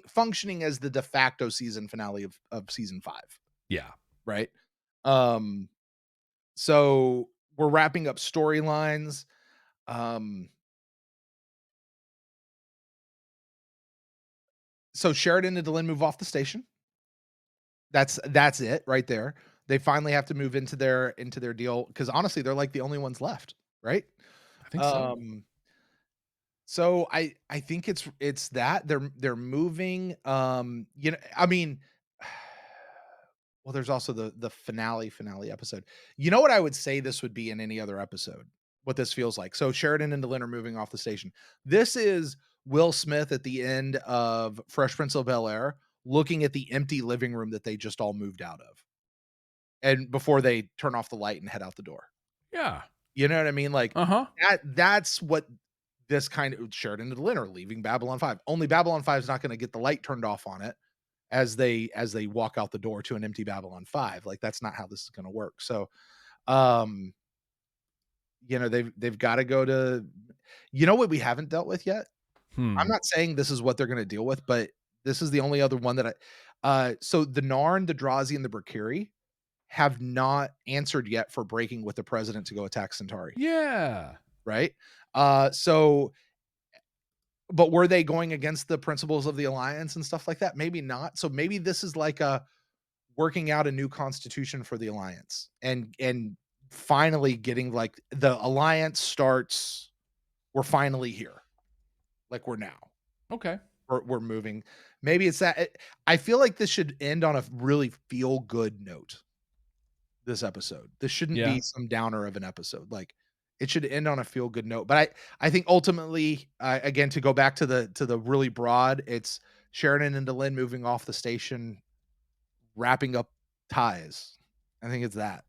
functioning as the de facto season finale of season 5. Yeah. Right. So we're wrapping up storylines. So Sheridan and Delenn move off the station. That's it right there. They finally have to move into their deal because honestly, they're like the only ones left, right? I think so. So I think it's that they're moving. I mean, well, there's also the finale episode. You know what I would say this would be in any other episode, what this feels like. So Sheridan and Delenn are moving off the station. This is Will Smith at the end of Fresh Prince of Bel-Air looking at the empty living room that they just all moved out of. And before they turn off the light and head out the door. Yeah. You know what I mean? Like Uh-huh. that's what this kind of Sheridan and Delenn are leaving Babylon 5. Only Babylon 5 is not going to get the light turned off on it as they walk out the door to an empty Babylon 5. Like that's not how this is going to work. So they've got to go to, what we haven't dealt with yet. I'm not saying this is what they're going to deal with, but this is the only other one that so the Narn, the Drazi, and the Brakiri have not answered yet for breaking with the president to go attack Centauri. Yeah. Right. But were they going against the principles of the Alliance and stuff like that? Maybe not. So maybe this is like working out a new constitution for the Alliance and finally getting like the Alliance starts. We're finally here. Like we're now. Okay. We're moving. Maybe it's that. I feel like this should end on a really feel good note. This episode. This shouldn't be some downer of an episode. Like it should end on a feel good note. But I think ultimately, again, to go back to the really broad, it's Sheridan and Delenn moving off the station, wrapping up ties. I think it's that.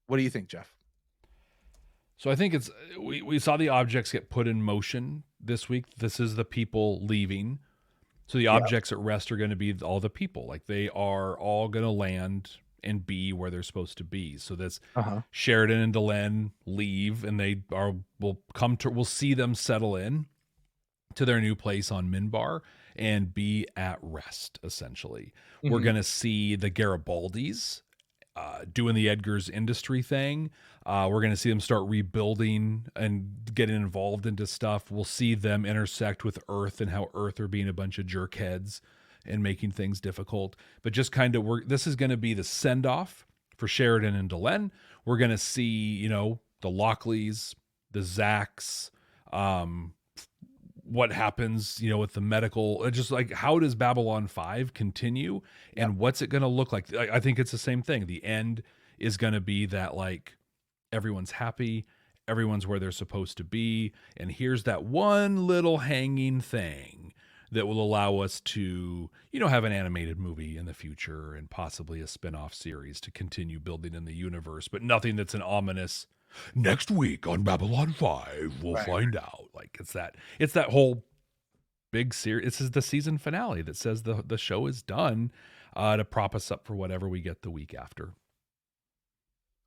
What do you think, Jeff? So I think it's we saw the objects get put in motion this week. This is the people leaving. So the objects at rest are going to be all the people. Like they are all going to land and be where they're supposed to be. So that's Sheridan and Delenn leave, and we'll see them settle in to their new place on Minbar and be at rest. Essentially, we're going to see the Garibaldis doing the Edgar's industry thing. We're going to see them start rebuilding and getting involved into stuff. We'll see them intersect with Earth and how Earth are being a bunch of jerkheads and making things difficult. But just kind of this is going to be the send-off for Sheridan and Delenn. We're going to see, the Lockleys, the Zacks, what happens, with the medical, just like how does Babylon 5 continue and what's it going to look like? I think it's the same thing. The end is going to be that like everyone's happy, everyone's where they're supposed to be. And here's that one little hanging thing that will allow us to, have an animated movie in the future and possibly a spin-off series to continue building in the universe, but nothing that's an ominous next week on Babylon 5, we'll find out. Like it's that whole big series. This is the season finale that says the show is done to prop us up for whatever we get the week after.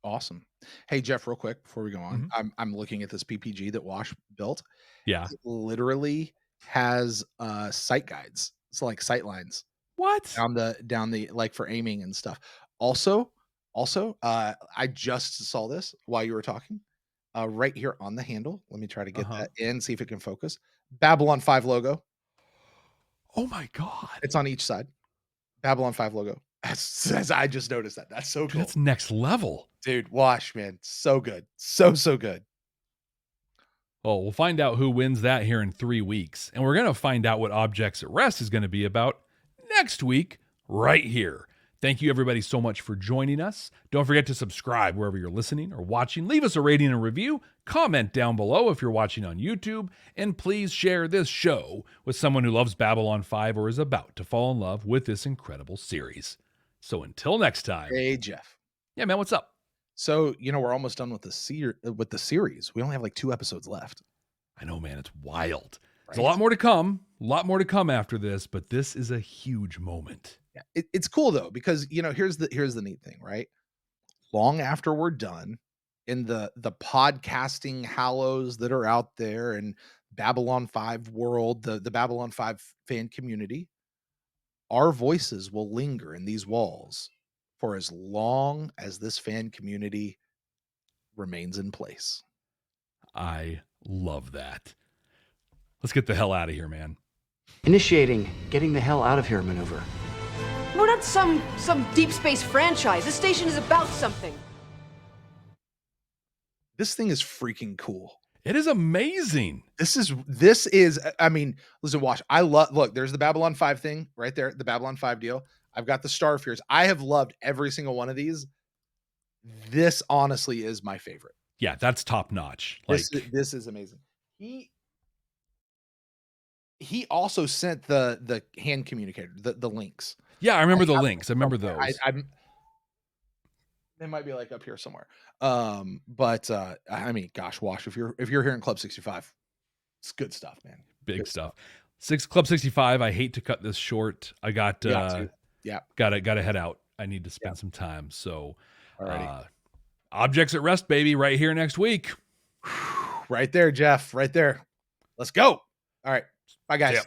Awesome. Hey, Jeff, real quick before we go on, Mhm. I'm looking at this PPG that Wash built. Yeah. It literally has sight guides. It's like sight lines What? down the like for aiming and stuff. Also, I just saw this while you were talking. Right here on the handle. Let me try to get Uh-huh. that in, see if it can focus. Babylon 5 logo. Oh my God. It's on each side. Babylon 5 logo. As I just noticed that. That's so Dude, cool. that's next level. Dude, Wash, man. So good. So good. Well, we'll find out who wins that here in 3 weeks. And we're going to find out what Objects at Rest is going to be about next week, right here. Thank you, everybody, so much for joining us. Don't forget to subscribe wherever you're listening or watching. Leave us a rating and review. Comment down below if you're watching on YouTube. And please share this show with someone who loves Babylon 5 or is about to fall in love with this incredible series. So until next time. Hey, Jeff. Yeah, man, what's up? So, we're almost done with the series. We only have like 2 episodes left. I know, man, it's wild. There's a Right? lot more to come. A lot more to come after this, but this is a huge moment. Yeah. It's cool though, because here's the neat thing, right? Long after we're done in the podcasting hallows that are out there and Babylon 5 world, the Babylon 5 fan community, our voices will linger in these walls for as long as this fan community remains in place. I love that. Let's get the hell out of here, man. Initiating getting the hell out of here maneuver. We're not some deep space franchise. This station is about something. This thing is freaking cool. It is amazing. This is, I mean, listen, watch. Look, there's the Babylon 5 thing right there, the Babylon 5 deal. I've got the Starfuries. I have loved every single one of these. This honestly is my favorite. Yeah, that's top notch. Like This is amazing. He also sent the hand communicator, the links. Yeah, I remember the links. I remember those. They might be like up here somewhere. But I mean, gosh, Wash, if you're here in Club 65, it's good stuff, man. Big Good stuff. Club 65. I hate to cut this short. I got gotta head out. I need to spend some time. So Objects at Rest, baby, right here next week. Right there, Jeff. Right there. Let's go. All right. Bye, guys.